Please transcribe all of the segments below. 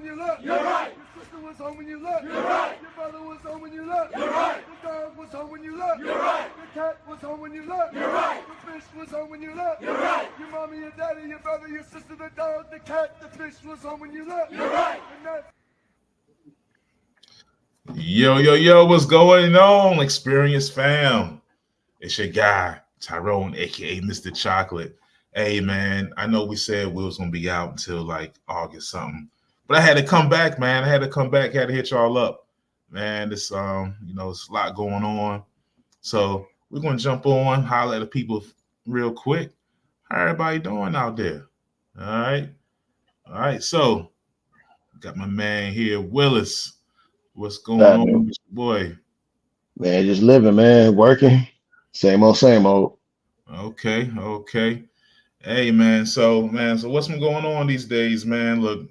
when you left. You're right. Your sister was home when you left. You're right. Your brother was home when you left. You're right. The dog was home when you left. You're right. Your cat was home when you left. You're right. The fish was home when you left. You're right. Your mommy, your daddy, your brother, your sister, the dog, the cat, the fish was home when you left. You're right. And that's Yo, what's going on, Experience fam? It's your guy, Tyrone, aka Mr. Chocolate. Hey man, I know we said we was gonna be out until like August something, but I had to come back, man. Had to hit y'all up. Man, this it's a lot going on. So we're gonna jump on, holler at the people real quick. How everybody doing out there? All right, so got my man here, Willis. What's going on with your boy? Man, just living, man, working. Same old, same old. Okay. Hey, man. So what's been going on these days, man? Look.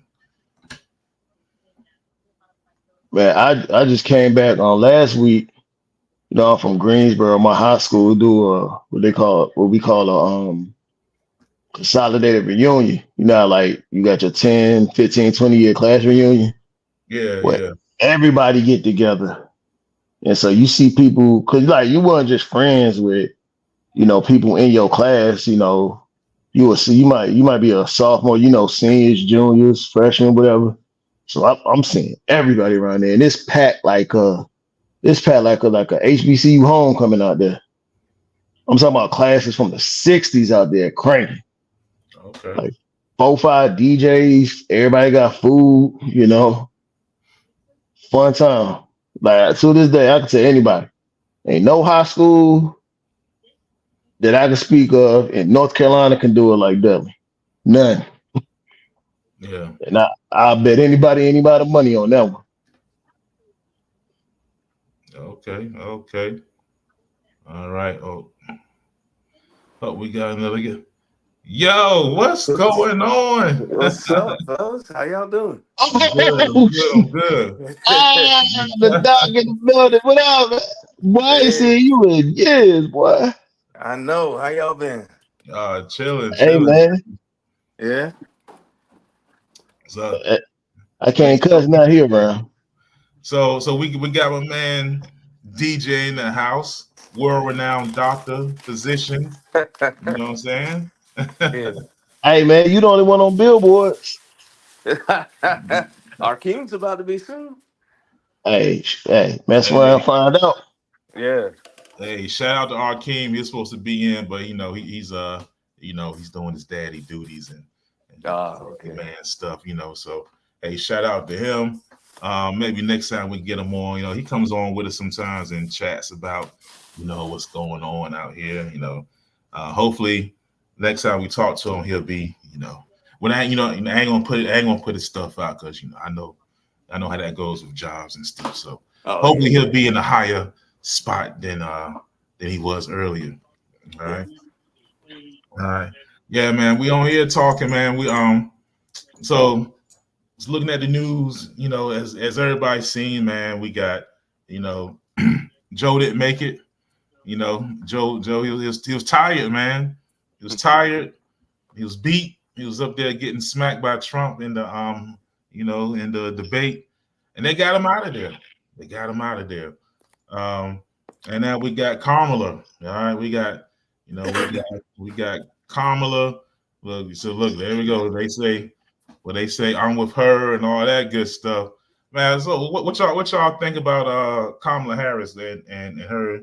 Man, I just came back on last week. You know, I'm from Greensboro, my high school. Do what we call a consolidated reunion. You know, like you got your 10, 15, 20-year class reunion. Yeah. Everybody get together. And so you see people, because like you weren't just friends with, people in your class, you might be a sophomore, seniors, juniors, freshmen, whatever. So I'm seeing everybody around there. And it's packed like a HBCU homecoming out there. I'm talking about classes from the 60s out there cranking. Okay. Like 4-5 DJs, everybody got food, fun time. Like to this day, I can tell anybody, ain't no high school that I can speak of in North Carolina can do it like Dudley. None. Yeah. And I bet anybody money on that one. Okay. All right. Oh, we got another guy. Yo, what's going on? What's up, fellas? How y'all doing? I'm good. The dog in the building. What up, man? Boy, I ain't seen you in years, boy. I know. How y'all been? Chilling. Hey, man. Yeah. So I can't cuss not here, man. So we got my man DJ in the house, world-renowned doctor, physician. You know what I'm saying? Yeah. Hey, man, you the only one on billboards. Our king's about to be soon. Hey, mess around, find out. Yeah. Hey, shout out to Arkeem. He's supposed to be in, but he's doing his daddy duties and man stuff. So hey, shout out to him. Maybe next time we get him on. He comes on with us sometimes and chats about what's going on out here. Hopefully next time we talk to him, he'll be when I ain't gonna put his stuff out because I know how that goes with jobs and stuff. So hopefully he'll be in a higher spot than he was earlier. All right. Yeah, man. We on here talking, man. We so just looking at the news, as everybody's seen, man, we got, Joe didn't make it. Joe he was tired, man. He was tired. He was beat. He was up there getting smacked by Trump in the in the debate. And they got him out of there. And now we got Kamala. All right, we got Kamala. Look, there we go. They say I'm with her and all that good stuff, man. So what y'all think about Kamala Harris and her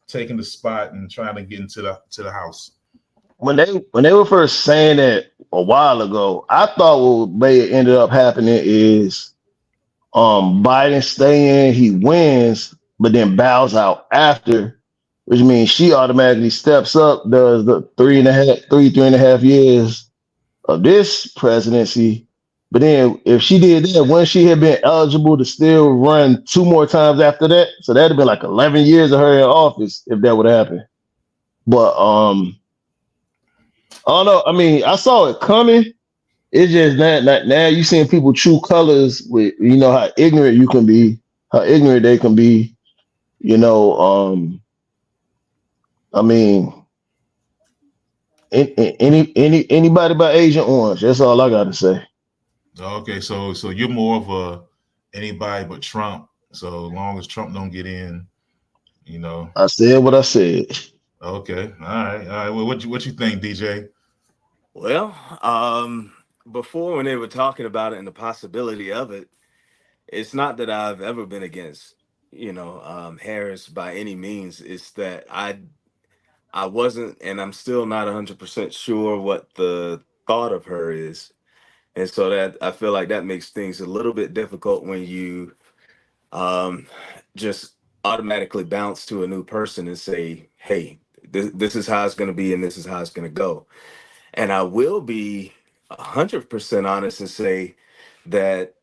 taking the spot and trying to get into the House? When they were first saying that a while ago, I thought what may have ended up happening is Biden stay in, he wins, but then bows out after, which means she automatically steps up, does the 3.5 years of this presidency. But then if she did that, when she had been eligible to still run 2 more times after that, so that'd have been like 11 years of her in office if that would happen. But I don't know. I mean, I saw it coming. It's just not now you seeing people true colors with how ignorant you can be, how ignorant they can be. I mean, anybody but Agent Orange. That's all I got to say. Okay, so you're more of a anybody but Trump. So long as Trump don't get in, you know. I said what I said. Okay, all right, all right. Well, what you think, DJ? Well, before when they were talking about it and the possibility of it, it's not that I've ever been against, Harris by any means. It's that I wasn't, and I'm still not 100% sure what the thought of her is, and so that I feel like that makes things a little bit difficult when you um, just automatically bounce to a new person and say, "Hey, this is how it's going to be, and this is how it's going to go." And I will be 100% honest and say that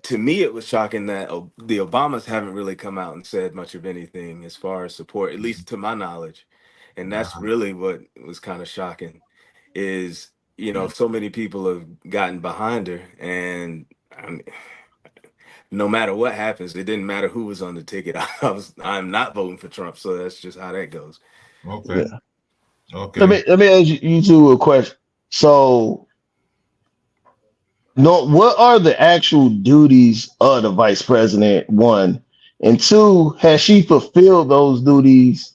to me, it was shocking that the Obamas haven't really come out and said much of anything as far as support, at least to my knowledge. And that's Uh-huh. really what was kind of shocking is, so many people have gotten behind her. And no matter what happens, it didn't matter who was on the ticket. I'm not voting for Trump. So that's just how that goes. Okay, Yeah. Let okay. me let me ask you two a question. So, no, what are the actual duties of the vice president? One, and two, has she fulfilled those duties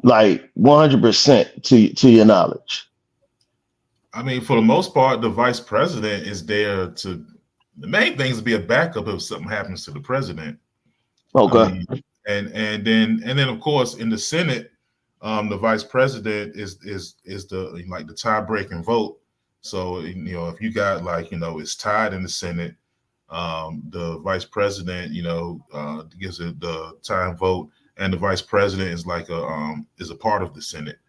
like 100% to your knowledge? I mean, for the most part, the vice president is there to. The main thing is to be a backup if something happens to the president. I Okay. mean, and then of course in the Senate, the vice president is the like the tie breaking vote. So if you got like it's tied in the Senate, the vice president gives it the time vote, and the vice president is like is a part of the Senate.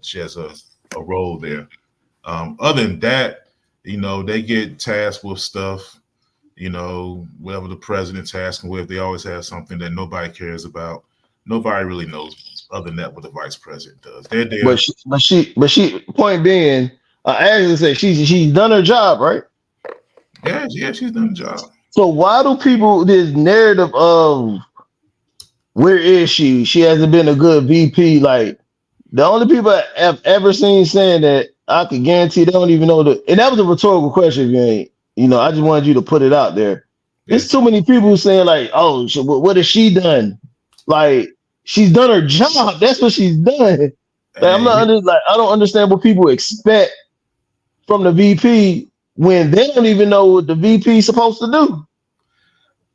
She has a role there. Other than that, they get tasked with stuff. Whatever the president's asking with, they always have something that nobody cares about. Nobody really knows other than that what the vice president does. They're But there. point being, I actually say she's done her job, right? Yeah, yeah, she's done the job. So why do people this narrative of where is she? She hasn't been a good VP. Like the only people I have ever seen saying that I could guarantee they don't even know and that was a rhetorical question. If you ain't, I just wanted you to put it out there. Yeah. There's too many people saying like, oh, so what has she done? Like she's done her job. That's what she's done. Like, I'm Hey, not like I don't understand what people expect from the VP when they don't even know what the VP is supposed to do.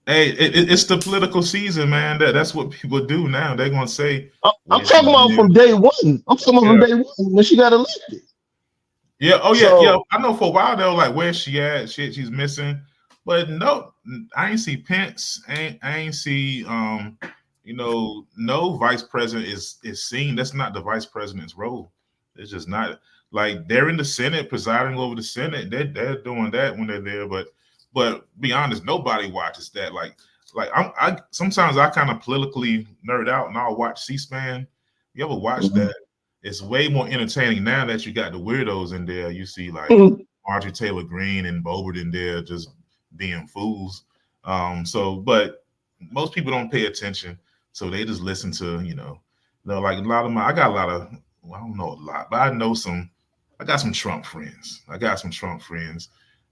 hey, it's the political season, man. That's what people do now. They're gonna say I'm where talking she's about from been. day one. I'm talking about from Yeah. day one when she got elected. Yeah. Oh yeah. Yeah. So I know for a while they were like, where's she at? She's missing. But no, I ain't see Pence. I ain't see no vice president is seen. That's not the vice president's role. It's just not like they're in the Senate presiding over the Senate. They're doing that when they're there. But be honest, nobody watches that. Like I sometimes I kind of politically nerd out and I'll watch C-SPAN. You ever watch mhm. that? It's way more entertaining now that you got the weirdos in there. You see like Mhm. Marjorie Taylor Greene and Boebert in there just being fools. But most people don't pay attention, so they just listen to like a lot of I got a lot of well, I don't know a lot, but I know some. I got some Trump friends.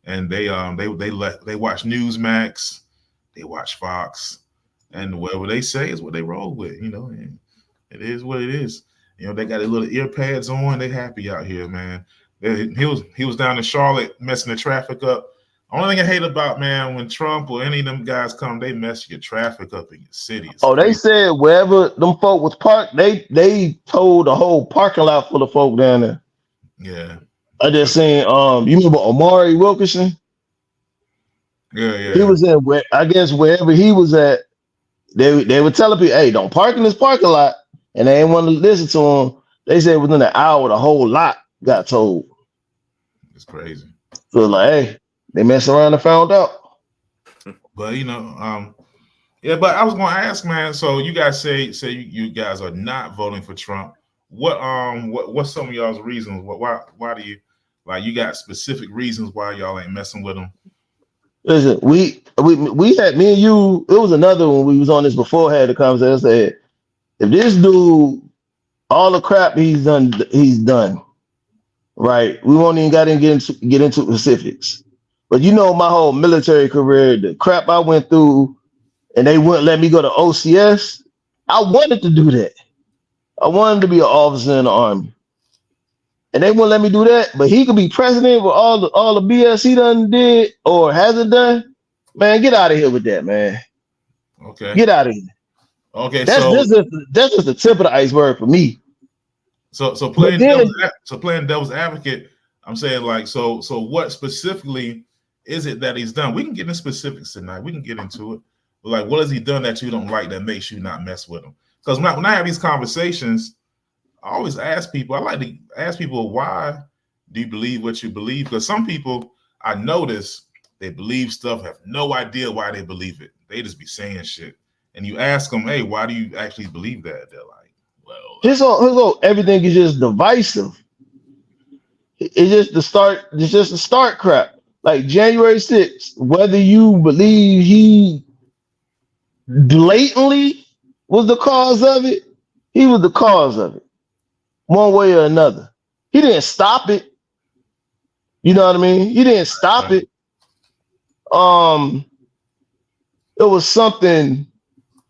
And they watch Newsmax, they watch Fox, and whatever they say is what they roll with. And it is what it is. They got their little ear pads on. They happy out here, man. He was down in Charlotte messing the traffic up. Only thing I hate about man when Trump or any of them guys come, they mess your traffic up in your city. It's Oh, they crazy. said wherever them folk was parked, they told the whole parking lot full of folk down there. Yeah, I yeah, just seen you remember Omari Wilkerson? yeah, He yeah. was in where I guess wherever he was at, they were telling people, hey, don't park in this parking lot. And they ain't want to listen to him. They said within an hour the whole lot got told. It's crazy. So like, hey, they messed around and found out. But yeah. But I was going to ask, man. So you guys say you guys are not voting for Trump. What's some of y'all's reasons? Why do you like? You got specific reasons why y'all ain't messing with him? Listen, we had me and you. It was another one we was on this before. Had the conversation. I said, if this dude, all the crap he's done, right? We won't even got to get into specifics. But you know, my whole military career, the crap I went through, and they wouldn't let me go to OCS. I wanted to do that. I wanted to be an officer in the army, and they wouldn't let me do that. But he could be president with all the BS he done did or hasn't done. Man, get out of here with that, man. Okay. Get out of here. Okay. That's just the tip of the iceberg for me. So But playing then, playing devil's advocate, I'm saying like so what specifically is it that he's done? We can get into specifics tonight. We can get into it. But like, what has he done that you don't like that makes you not mess with him? Because when I have these conversations, I always ask people. I like to ask people, why do you believe what you believe? Because some people I notice they believe stuff, have no idea why they believe it. They just be saying shit. And you ask them, hey, why do you actually believe that? They're like, well, everything is just divisive. It's just the start crap. Like January 6th, whether you believe he blatantly was the cause of it, he was the cause of it, one way or another. He didn't stop it. You know what I mean? He didn't stop it. It was something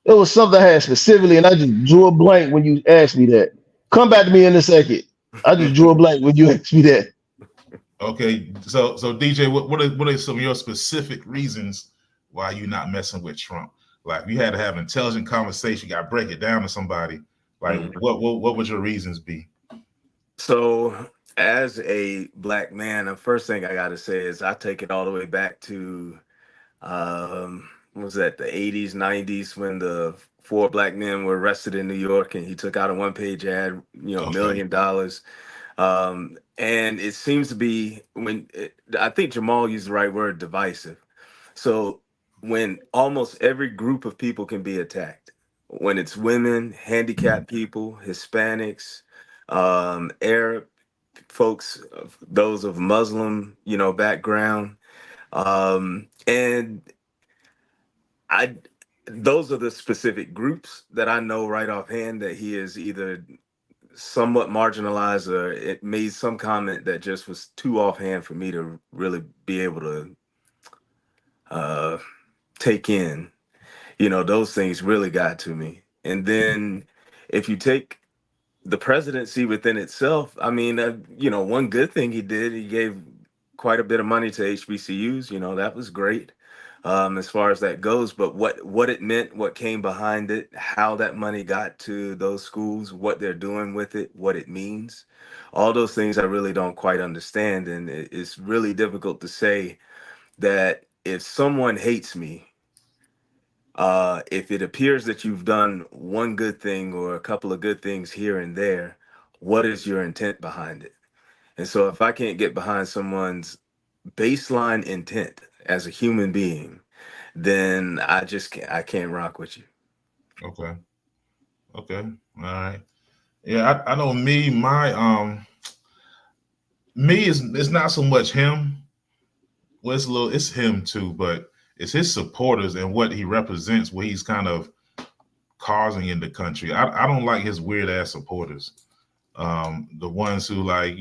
I had specifically, and I just drew a blank when you asked me that. Come back to me in a second. I just drew a blank when you asked me that. Okay, so DJ, what are some of your specific reasons why you're not messing with Trump? Like, if you had to have an intelligent conversation, you got to break it down to somebody. Like, what would your reasons be? So, as a black man, the first thing I got to say is I take it all the way back to what was that, the 80s, 90s, when the 4 black men were arrested in New York, and he took out a one-page ad, $1 million. And it seems to be I think Jamal used the right word, divisive. So when almost every group of people can be attacked, when it's women, handicapped people, Hispanics, Arab folks, those of Muslim, background, and those are the specific groups that I know right offhand that he is either somewhat marginalized or it made some comment that just was too offhand for me to really be able to take in. Those things really got to me. And then if you take the presidency within itself, I mean, one good thing he did, he gave quite a bit of money to HBCUs. That was great. As far as that goes, but what it meant, what came behind it, how that money got to those schools, what they're doing with it, what it means, all those things I really don't quite understand. And it's really difficult to say that if someone hates me, if it appears that you've done one good thing or a couple of good things here and there, what is your intent behind it? And so if I can't get behind someone's baseline intent as a human being, then I can't rock with you. Okay. All right. Yeah, I know me, it's not so much him. Well, it's him too, but it's his supporters and what he represents, what he's kind of causing in the country. I don't like his weird ass supporters. The ones who I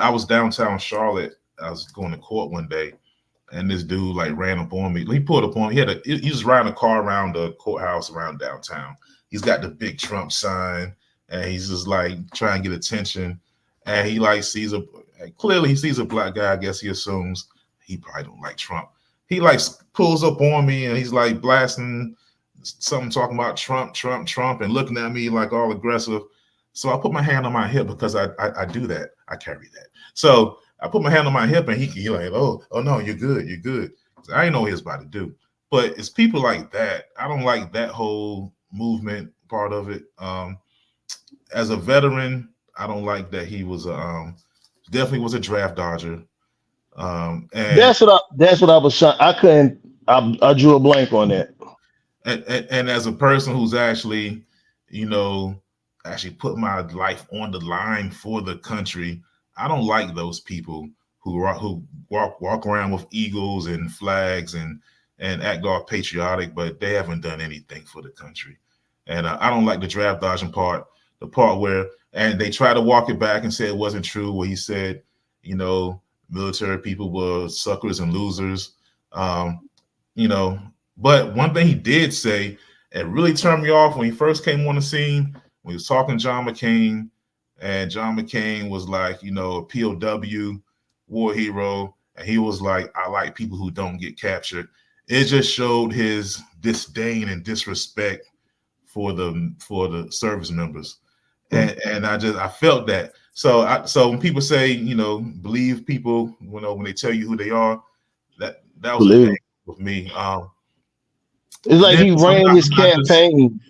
was downtown Charlotte. I was going to court one day, and this dude ran up on me. He pulled up on me. He was riding a car around the courthouse around downtown. He's got the big Trump sign, and he's just trying to get attention. And he sees a black guy. I guess he assumes he probably don't like Trump. He pulls up on me, and he's blasting something, talking about Trump, and looking at me all aggressive. So I put my hand on my hip because I do that. I carry that. So I put my hand on my hip, and he oh no, you're good. I didn't know what he was about to do. But it's people like that. I don't like that whole movement part of it. As a veteran, I don't like that he was definitely was a draft dodger. And that's what I was trying. I drew a blank on that. And as a person who's actually put my life on the line for the country, I don't like those people who walk around with eagles and flags and act all patriotic, but they haven't done anything for the country. And I don't like the draft dodging part, the part where, and they try to walk it back and say it wasn't true, where he said, military people were suckers and losers. You know, but one thing he did say, it really turned me off when he first came on the scene, when he was talking to John McCain, and John McCain was like, you know, a POW, war hero, and he was like, I like people who don't get captured. It just showed his disdain and disrespect for the service members. And I felt that. So when people say, you know, believe people, you know, when they tell you who they are, that was a thing with me. It's And like then he so ran his I'm not just campaign.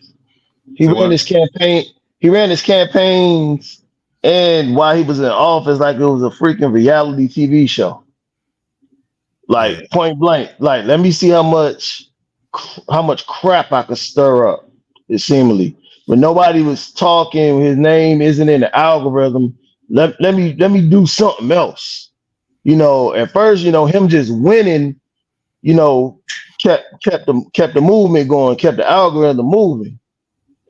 He say ran what? his campaign. He ran his campaigns, and while he was in office, like it was a freaking reality TV show. Yeah, Like point blank. Like let me see how much crap I could stir up. It seemingly when nobody was talking, his name isn't in the algorithm. Let me do something else. You know, at first, you know, him just winning, you know, kept the movement going, kept the algorithm moving.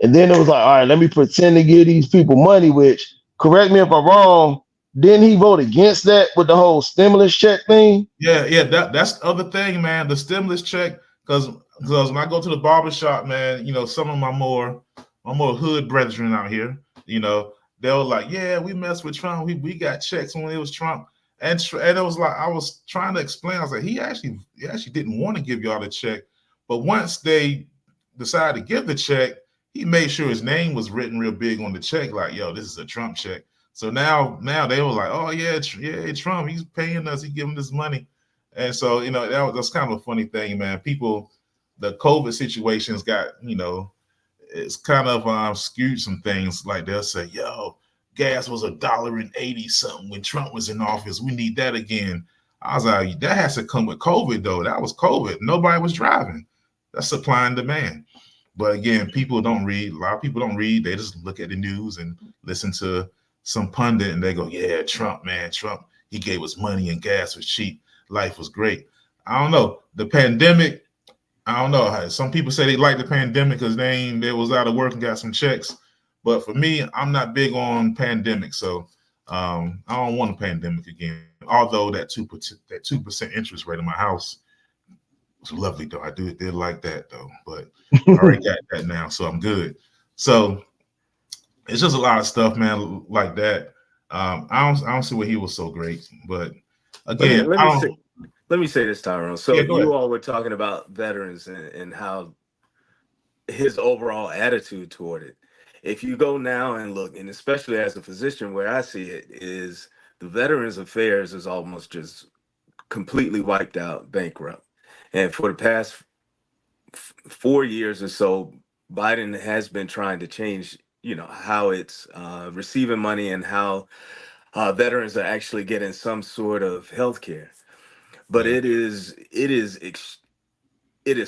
And then it was like, all right, let me pretend to give these people money, which correct me if I'm wrong, didn't he vote against that with the whole stimulus check thing? yeah. That's the other thing, man. The stimulus check, because when I go to the barbershop, man, you know, some of my more hood brethren out here, you know, they were like, yeah, we messed with Trump. We got checks when it was Trump. And it was like I was trying to explain. I was like, he actually didn't want to give y'all the check, but once they decided to give the check, he made sure his name was written real big on the check, like, yo, this is a Trump check. So now they were like, oh yeah, Trump, he's paying us, he's giving us money, and so you know that's kind of a funny thing, man. People, the COVID situations got, you know, it's kind of skewed some things. Like they'll say, yo, gas was $1.80 something when Trump was in office. We need that again. I was like, that has to come with COVID though. That was COVID. Nobody was driving. That's supply and demand. But again, people don't read. A lot of people don't read. They just look at the news and listen to some pundit and they go, yeah, Trump, man, Trump, he gave us money and gas was cheap. Life was great. I don't know. The pandemic, I don't know. Some people say they like the pandemic because they was out of work and got some checks. But for me, I'm not big on pandemic. So I don't want a pandemic again. Although that 2% interest rate in my house was lovely though. I did like that though. But I already got that now, so I'm good. So it's just a lot of stuff, man, like that. I don't see why he was so great, but again, Let I me don't. say this, Tyrone. Yeah, So go ahead. you all were talking about veterans and how his overall attitude toward it. If you go now and look, and especially as a physician, where I see it is the Veterans Affairs is almost just completely wiped out, bankrupt. And for the past 4 years or so, Biden has been trying to change, you know, how it's receiving money and how veterans are actually getting some sort of health care. But Yeah, it is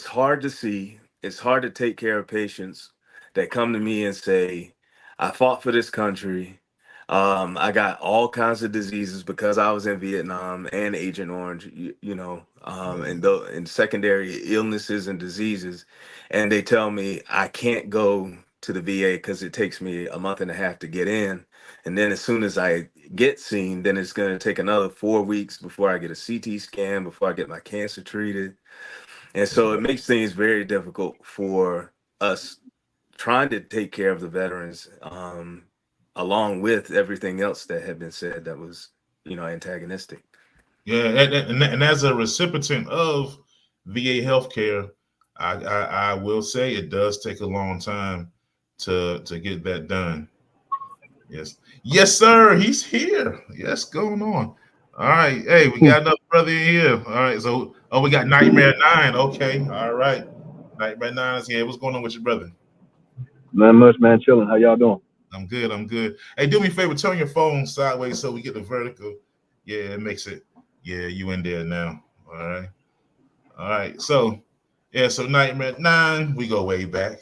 hard to see. It's hard to take care of patients that come to me and say, I fought for this country. I got all kinds of diseases because I was in Vietnam and Agent Orange, yeah, and secondary illnesses and diseases. And they tell me I can't go to the VA because it takes me a month and a half to get in. And then as soon as I get seen, then it's going to take another 4 weeks before I get a CT scan, before I get my cancer treated. And so it makes things very difficult for us trying to take care of the veterans, along with everything else that had been said that was, antagonistic. yeah. And as a recipient of VA healthcare, I will say it does take a long time to get that done. Yes, yes, sir. He's here. Yes, going on. All right. Hey, we got another brother in here. All right. So, we got Nightmare 9. Okay. All right. Nightmare 9 is here. What's going on with your brother? Not much, man. Chilling. How y'all doing? I'm good. I'm good. Hey, do me a favor. Turn your phone sideways so we get the vertical. Yeah, it makes it. Yeah, you in there now. All right. All right. So, yeah. So Nightmare 9, we go way back.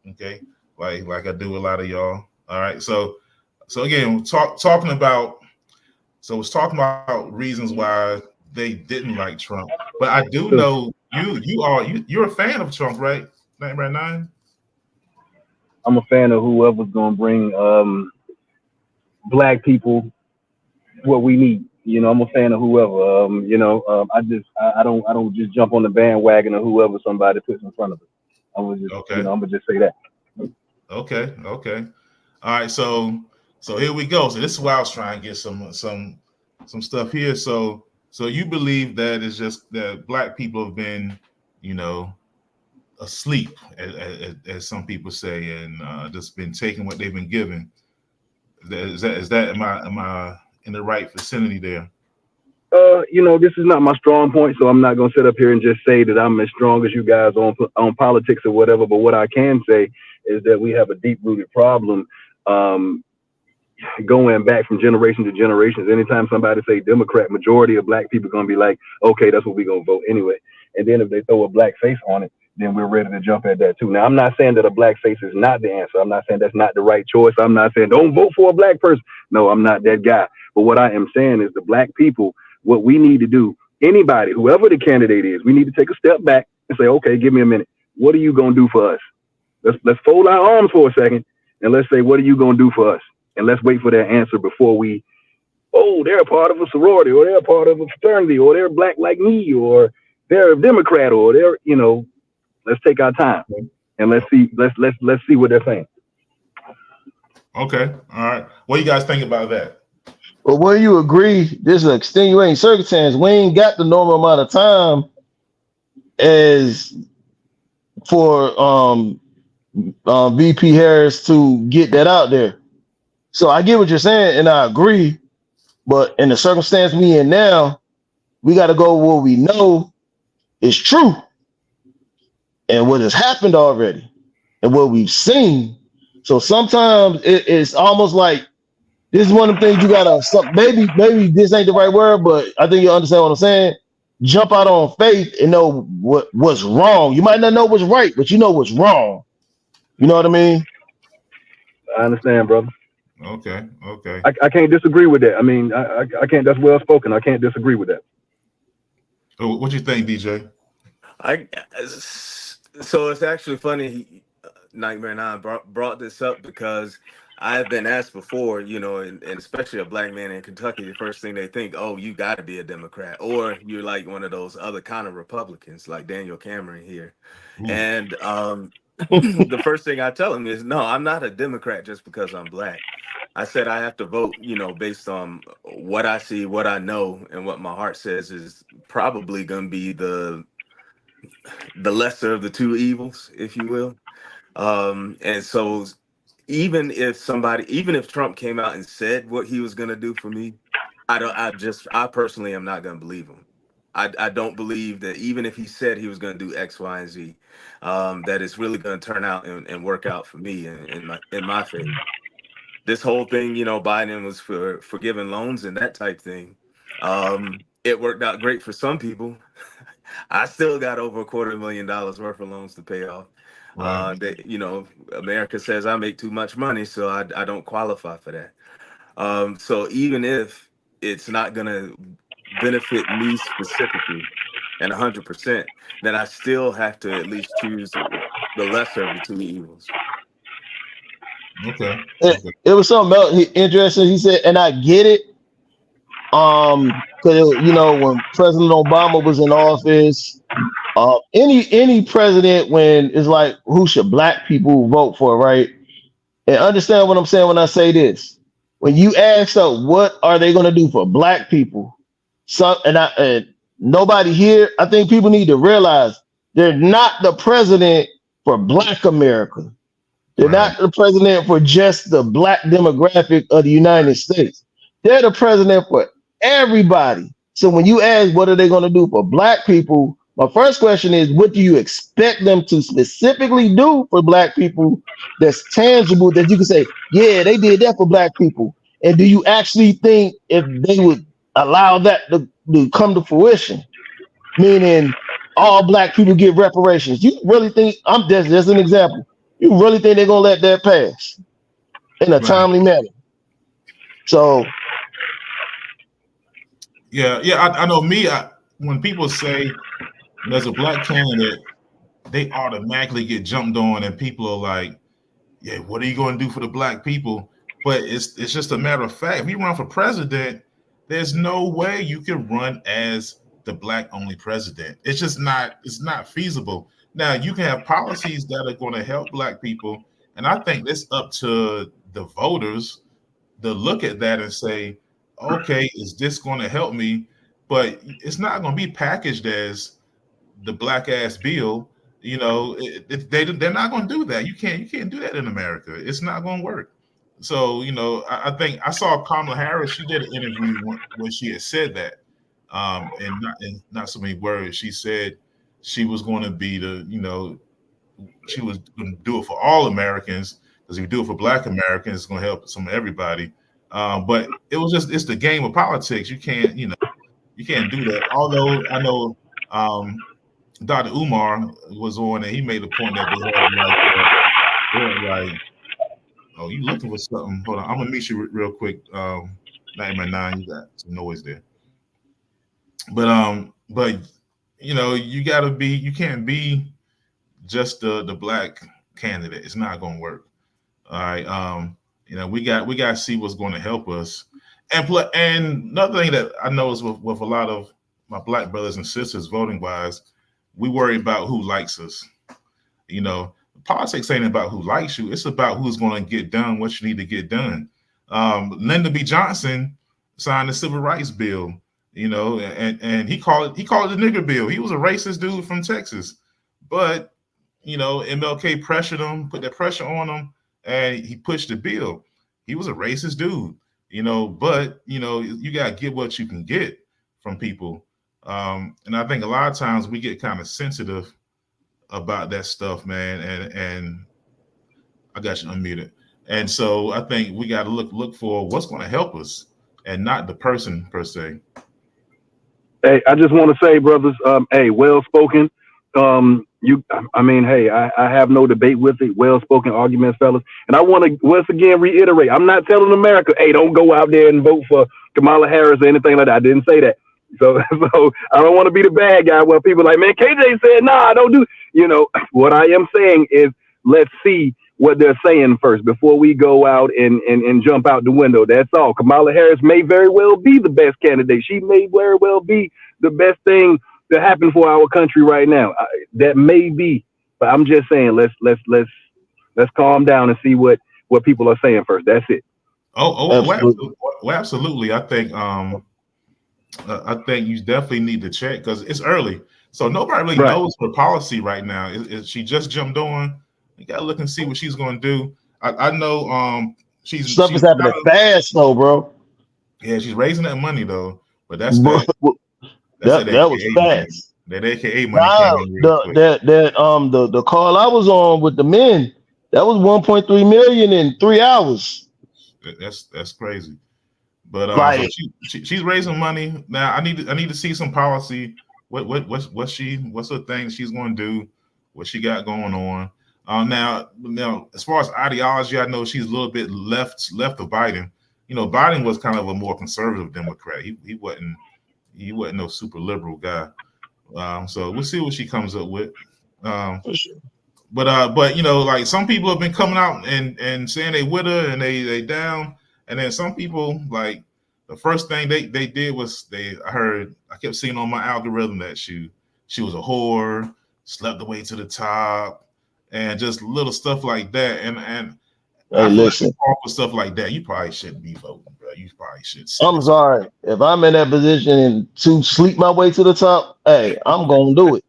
Okay. Like I do a lot of y'all. All right. So again, talking about. So it's talking about reasons why they didn't like Trump. But I do know you're a fan of Trump, right? Nightmare 9. I'm a fan of whoever's gonna bring black people what we need. I'm a fan of whoever. I don't just jump on the bandwagon of whoever somebody puts in front of us. I was just, Okay. I'm gonna just say that. Okay. All right. So here we go. So this is why I was trying to get some stuff here. So you believe that it's just that black people have been, asleep, as some people say, and just been taking what they've been given. Is that am I in the right vicinity there? This is not my strong point, so I'm not gonna sit up here and just say that I'm as strong as you guys on politics or whatever. But what I can say is that we have a deep-rooted problem, going back from generation to generations. Anytime somebody say Democrat, majority of black people are gonna be like, okay, that's what we're gonna vote anyway. And then if they throw a black face on it, then we're ready to jump at that too. Now, I'm not saying that a black face is not the answer. I'm not saying that's not the right choice. I'm not saying don't vote for a black person. No, I'm not that guy. But what I am saying is the black people, what we need to do, anybody, whoever the candidate is, we need to take a step back and say, okay, give me a minute. What are you gonna do for us? Let's fold our arms for a second and let's say, what are you gonna do for us? And let's wait for their answer before we, they're a part of a sorority, or they're a part of a fraternity, or they're black like me, or they're a Democrat, or they're, let's take our time and let's see what they're saying. Okay. All right. What do you guys think about that? But when you agree, this is an extenuating circumstance. We ain't got the normal amount of time as for VP Harris to get that out there. So I get what you're saying, and I agree. But in the circumstance we in now, we got to go where we know is true and what has happened already and what we've seen. So sometimes it's almost like this is one of the things you gotta. Maybe this ain't the right word, but I think you understand what I'm saying. Jump out on faith and know what's wrong. You might not know what's right, but you know what's wrong. You know what I mean? I understand, brother. Okay. I can't disagree with that. I mean, I can't. That's well spoken. I can't disagree with that. What you think, DJ? So it's actually funny, Nightmare 9 brought this up because I've been asked before, and especially a black man in Kentucky, the first thing they think, oh, you got to be a Democrat, or you're like one of those other kind of Republicans, like Daniel Cameron here. And the first thing I tell them is, no, I'm not a Democrat just because I'm black. I said I have to vote, based on what I see, what I know, and what my heart says is probably going to be the lesser of the two evils, if you will. And so even if Trump came out and said what he was going to do for me, I personally am not going to believe him. I don't believe that even if he said he was going to do X, Y, and Z, that it's really going to turn out and work out for me in my favor. This whole thing, Biden was for forgiving loans and that type thing. It worked out great for some people. I still got over $250,000 worth of loans to pay off. Right. America says I make too much money, so I don't qualify for that. So even if it's not going to benefit me specifically and 100%, then I still have to at least choose the lesser of the two evils. Okay. It was something else interesting. He said, and I get it. Because when President Obama was in office, any president, when it's like, who should black people vote for, right? And understand what I'm saying when I say this. When you ask them, what are they going to do for black people? And nobody here, I think people need to realize they're not the president for black America. They're not the president for just the black demographic of the United States. They're the president for everybody. So when you ask what are they going to do for black people, my first question is, what do you expect them to specifically do for black people that's tangible that you can say, yeah, they did that for black people? And do you actually think if they would allow that to come to fruition, meaning all black people get reparations? You really think, just an example, you really think they're going to let that pass in a timely manner? So I know me. When people say there's a black candidate, they automatically get jumped on, and people are like, "Yeah, what are you going to do for the black people?" But it's just a matter of fact. If you run for president, there's no way you can run as the black only president. It's just not, it's not feasible. Now you can have policies that are going to help black people, and I think it's up to the voters to look at that and say, okay, is this going to help me? But it's not going to be packaged as the black ass bill. You know, they're not going to do that. You can't do that in America. It's not going to work. So, you know, I think I saw Kamala Harris. She did an interview when she had said that, and not so many words. She said she was going to be the, you know, she was going to do it for all Americans, because if you do it for black Americans, it's going to help some everybody. But it was just, it's the game of politics. You can't, you know, you can't do that. Although I know Dr. Umar was on and he made the point that they had like, oh, you looking for something? Hold on, I'm gonna meet you real quick. 9 you got some noise there. But you know, you gotta be, you can't be just the black candidate. It's not gonna work. All right. You know, we got to see what's going to help us. And another thing that I noticed with a lot of my black brothers and sisters voting wise, we worry about who likes us. You know, politics ain't about who likes you. It's about who's going to get done what you need to get done. Lyndon B. Johnson signed the Civil Rights Bill, you know, and he called it the nigger bill. He was a racist dude from Texas, but you know, MLK pressured him, put that pressure on him, and he pushed the bill. He was a racist dude, you know, but you know, you gotta get what you can get from people. And I think a lot of times we get kind of sensitive about that stuff, man. And I got you unmuted. And so I think we got to look for what's going to help us, and not the person per se. Hey, I just want to say, brothers, hey, well spoken. I have no debate with it. Well spoken arguments, fellas. And I want to once again reiterate, I'm not telling America, hey, don't go out there and vote for Kamala Harris or anything like that. I didn't say that. So I don't want to be the bad guy where people are like, man, KJ said, nah, I don't do. You know, what I am saying is, let's see what they're saying first before we go out and jump out the window. That's all. Kamala Harris may very well be the best candidate. She may very well be the best thing to happen for our country right now. That may be, but I'm just saying, let's calm down and see what people are saying first. That's it. Absolutely. I think you definitely need to check, because it's early. So nobody really knows her policy right now. She just jumped on. You gotta look and see what she's gonna do. I know she's is happening fast though, bro. Yeah, she's raising that money though. But that was fast. That AKA money came in real quick. The call I was on with the men, that was 1.3 million in 3 hours. That's crazy. But so she's raising money now. I need to see some policy. What's the thing she's going to do? What she got going on? Now, as far as ideology, I know she's a little bit left of Biden. You know, Biden was kind of a more conservative Democrat. He wasn't no super liberal guy. So we'll see what she comes up with. But you know, like some people have been coming out and saying they with her and they down. And then some people, like, the first thing they did was I kept seeing on my algorithm that she was a whore, slept the way to the top, and just little stuff like that. And hey, listen, for stuff like that, you probably shouldn't be voting, bro. You probably should. I'm sorry. If I'm in that position to sleep my way to the top, hey, I'm gonna do it.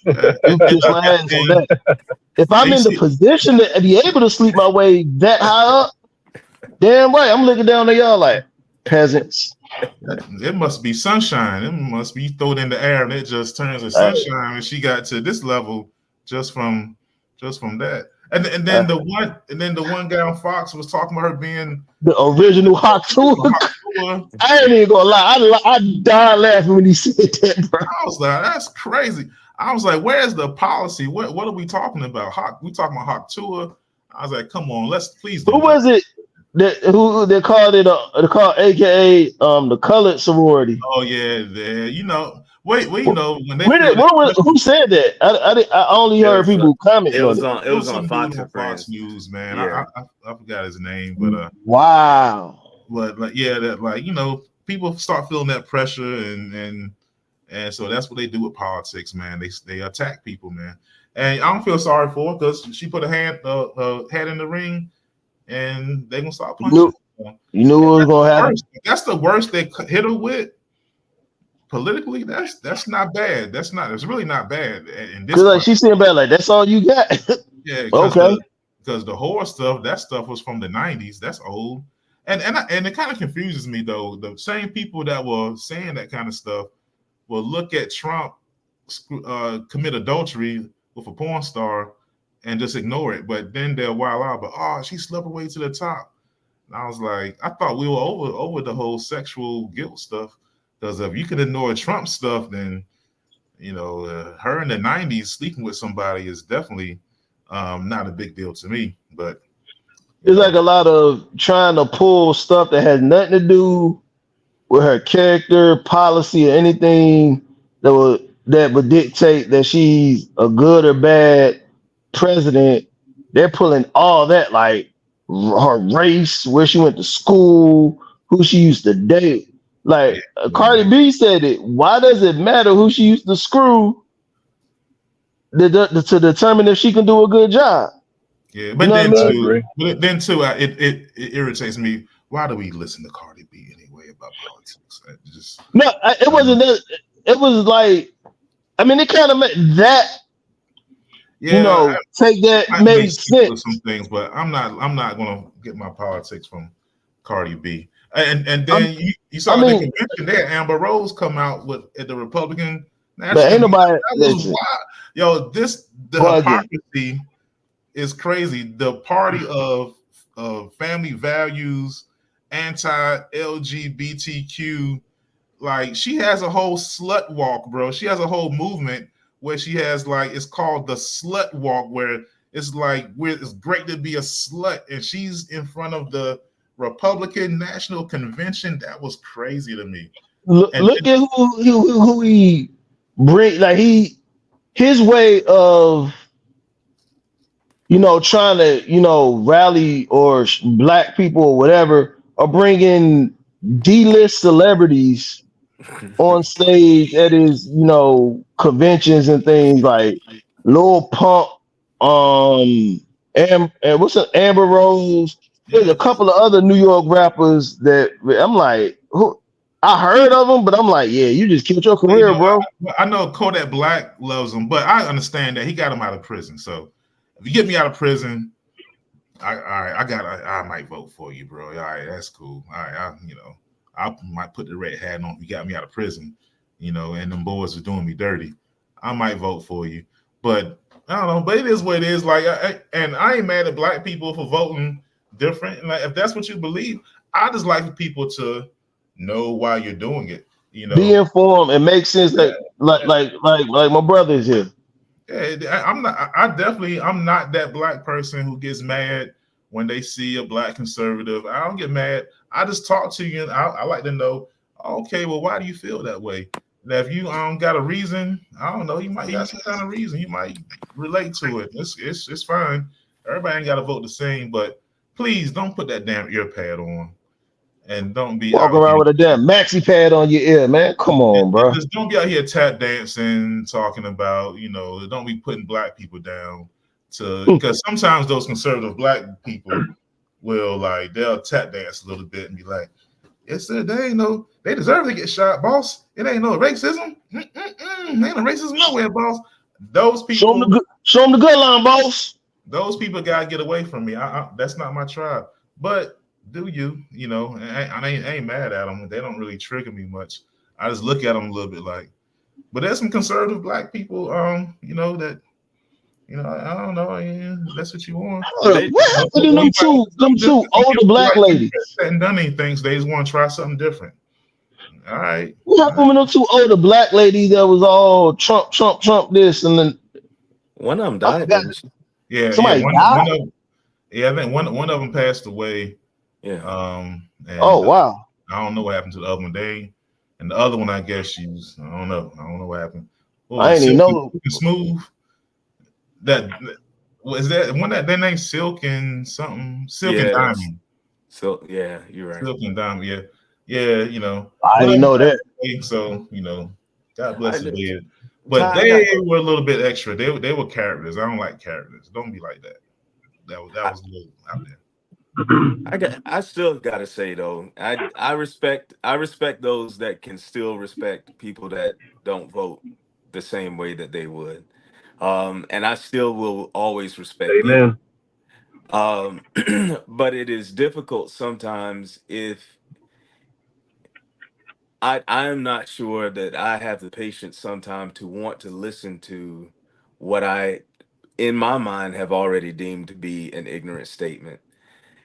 You kiss my ass on that. If I'm in the position to be able to sleep my way that high up, damn right, I'm looking down at y'all like peasants. It must be sunshine. It must be thrown in the air, and it just turns to sunshine. And she got to this level just from that. And then the one guy on Fox was talking about her being the original Hawk Tour. I ain't even gonna lie, I died laughing when he said that, bro. I was like, that's crazy. I was like, where's the policy? What are we talking about? We talking about Hawk Tour. I was like, come on, let's please. Who was it? Who they called it? They called AKA the colored sorority. Oh yeah, you know. Wait, you know when they who said that? I only heard people comment. It was on Fox News, man. Yeah. I forgot his name, but wow. But like, yeah, that, like, you know, people start feeling that pressure, and so that's what they do with politics, man. They attack people, man. And I don't feel sorry for her because she put her head in the ring, and they gonna start punching. You knew what was gonna happen. That's the worst they hit her with. Politically, that's not bad. It's really not bad. And this, like she's sitting back like that's all you got. Yeah, okay. Because the horror stuff, that stuff was from the 90s. That's old. And it kind of confuses me though. The same people that were saying that kind of stuff will look at Trump commit adultery with a porn star and just ignore it. But then they'll wild out, but she slept her way to the top. And I was like, I thought we were over the whole sexual guilt stuff. Because if you can ignore Trump stuff, then her in the 90s sleeping with somebody is definitely not a big deal to me. But it's like a lot of trying to pull stuff that has nothing to do with her character, policy, or anything that would dictate that she's a good or bad president. They're pulling all that, like her race, where she went to school, who she used to date. Like Cardi B said it. Why does it matter who she used to screw to determine if she can do a good job? Yeah, but then too, it irritates me. Why do we listen to Cardi B anyway about politics? It wasn't that. It was like, I mean, it kind of made that. Yeah, take that made sense. Some things, but I'm not gonna get my politics from Cardi B. And then you saw the convention there. Amber Rose come out at the Republican National. But ain't nobody. That was wild. Yo, the hypocrisy is crazy. The party of family values, anti-LGBTQ, like she has a whole slut walk, bro. She has a whole movement where she has it's called the slut walk, where it's like it's great to be a slut, and she's in front of the Republican National Convention. That was crazy to me. Look at who he bring. Like his way of trying to rally or black people or whatever, or bringing D-list celebrities on stage at his conventions and things like Lil Pump, and what's an Amber Rose. There's a couple of other New York rappers that I'm like, who I heard of them, but I'm like, yeah, you just killed your career, bro. I know Kodak Black loves him, but I understand that he got him out of prison. So if you get me out of prison, I might vote for you, bro. All right, that's cool. All right, I might put the red hat on if you got me out of prison, and them boys are doing me dirty. I might vote for you, but I don't know. But it is what it is. Like, and I ain't mad at black people for voting different. Like, if that's what you believe, I just like for people to know why you're doing it. Be informed and make sense. That like my brother's here. Yeah, I'm not that black person who gets mad when they see a black conservative. I don't get mad. I just talk to you, and I like to know, okay, well, why do you feel that way? Now, if you got a reason, I don't know, you might got some kind of reason. You might relate to it. It's fine. Everybody ain't got to vote the same, but please don't put that damn ear pad on, and don't be walking around with a damn maxi pad on your ear, man. Come on, bro. Just don't be out here tap dancing, talking about, don't be putting black people down because sometimes those conservative black people will they'll tap dance a little bit and be like, yes, sir, they deserve to get shot, boss. It ain't no racism. Ain't no racism nowhere, boss. Those people show them the good line, boss. Those people gotta get away from me. That's not my tribe. But do you? I ain't mad at them. They don't really trigger me much. I just look at them a little bit like. But there's some conservative black people, that I don't know. Yeah, that's what you want. What happened to them two older black ladies? Hadn't done anything, so they just want to try something different. All right. What happened to them two older black ladies that was all Trump this and then one of them died? Yeah, somebody died. I think one of them passed away. Yeah. Wow. I don't know what happened to the other one. And the other one, I guess I don't know what happened. I didn't even know. Smooth. That was that one that their name Silk and something. Silk and Diamond. So yeah, you're right. Silk and Diamond, Yeah, you know, I whatever. didn't know that. So, you know, God bless his dead. But Ty, they were a little bit extra. They were characters. I don't like characters. Don't be like that. That was a little out there. I still gotta say though, I respect those that can still respect people that don't vote the same way that they would. And I still will always respect them. Amen. Um, but it is difficult sometimes if I am not sure that I have the patience sometimes to want to listen to what I in my mind have already deemed to be an ignorant statement.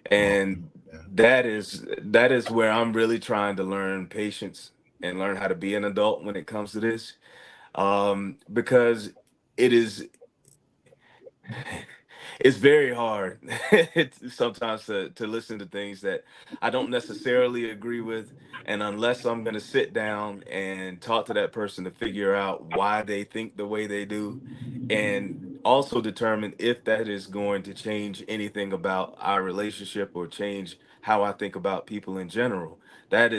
Oh, And yeah. that is where I'm really trying to learn patience and learn how to be an adult when it comes to this. Because it is it's very hard sometimes to listen to things that I don't necessarily agree with. And unless I'm going to sit down and talk to that person to figure out why they think the way they do, and also determine if that is going to change anything about our relationship or change how I think about people in general, that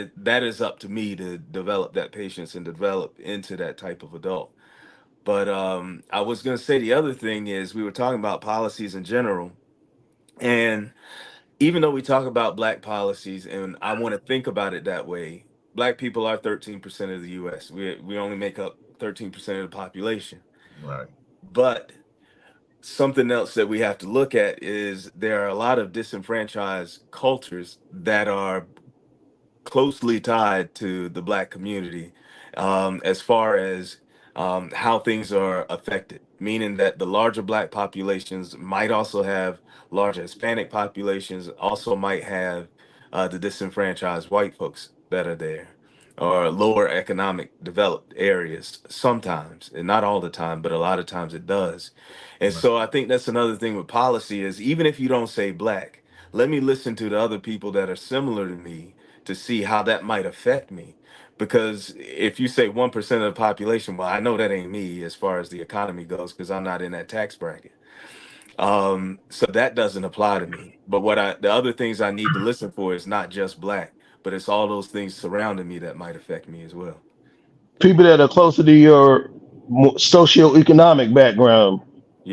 is up to me to develop that patience and develop into that type of adult. But I was going to say the other thing is we were talking about policies in general. And even though we talk about black policies, and I want to think about it that way, black people are 13% of the US. We only make up 13% of the population. Right. But something else that we have to look at is there are a lot of disenfranchised cultures that are closely tied to the black community, as far as how things are affected, meaning that the larger black populations might also have larger Hispanic populations, also might have the disenfranchised white folks that are there, or lower economic developed areas sometimes, and not all the time, but a lot of times it does. And Right. so I think that's another thing with policy is even if you don't say black, let me listen to the other people that are similar to me to see how that might affect me. Because if you say 1% of the population, well, I know that ain't me as far as the economy goes because I'm not in that tax bracket. So that doesn't apply to me. But the other things I need to listen for is not just black, but it's all those things surrounding me that might affect me as well. People that are closer to your socioeconomic background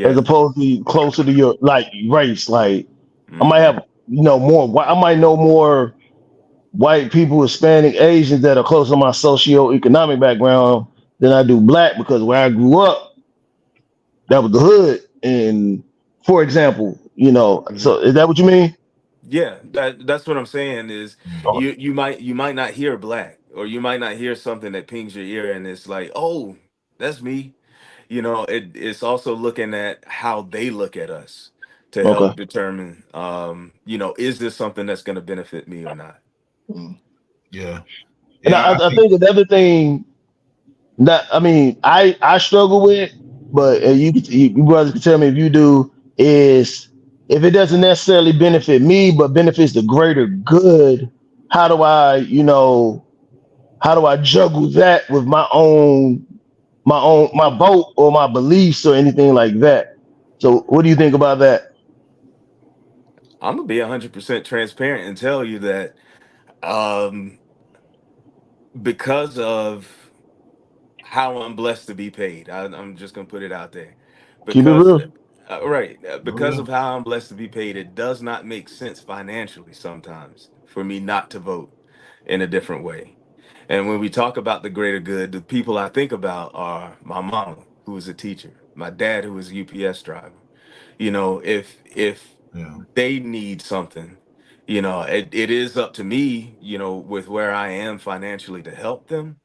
as Yeah. opposed to closer to your like race. Like I might Hmm. have more. I might know more white people, Hispanic, Asians that are close to my socioeconomic background than I do black because where I grew up, that was the hood. And for example, Hmm. so is that what you mean? Yeah, that's what I'm saying is Mhm. you might not hear black, or you might not hear something that pings your ear and it's like, oh, that's me. It's also looking at how they look at us to Okay. help determine, is this something that's going to benefit me or not? Mm. Yeah. And Yeah. I I think. think another thing that I mean I struggle with, but you brothers can tell me if you do, is if it doesn't necessarily benefit me but benefits the greater good, how do I juggle that with my vote or my beliefs or anything like that? So what do you think about that? I'm gonna be 100% transparent and tell you that, um, because of how I'm blessed to be paid. I'm just gonna put it out there, Keep it because real. right, Oh because yeah. of how I'm blessed to be paid, it does not make sense financially sometimes for me not to vote in a different way. And when we talk about the greater good, the people I think about are my mama, who is a teacher, my dad, who is a UPS driver. If Yeah. they need something, it is up to me, with where I am financially to help them.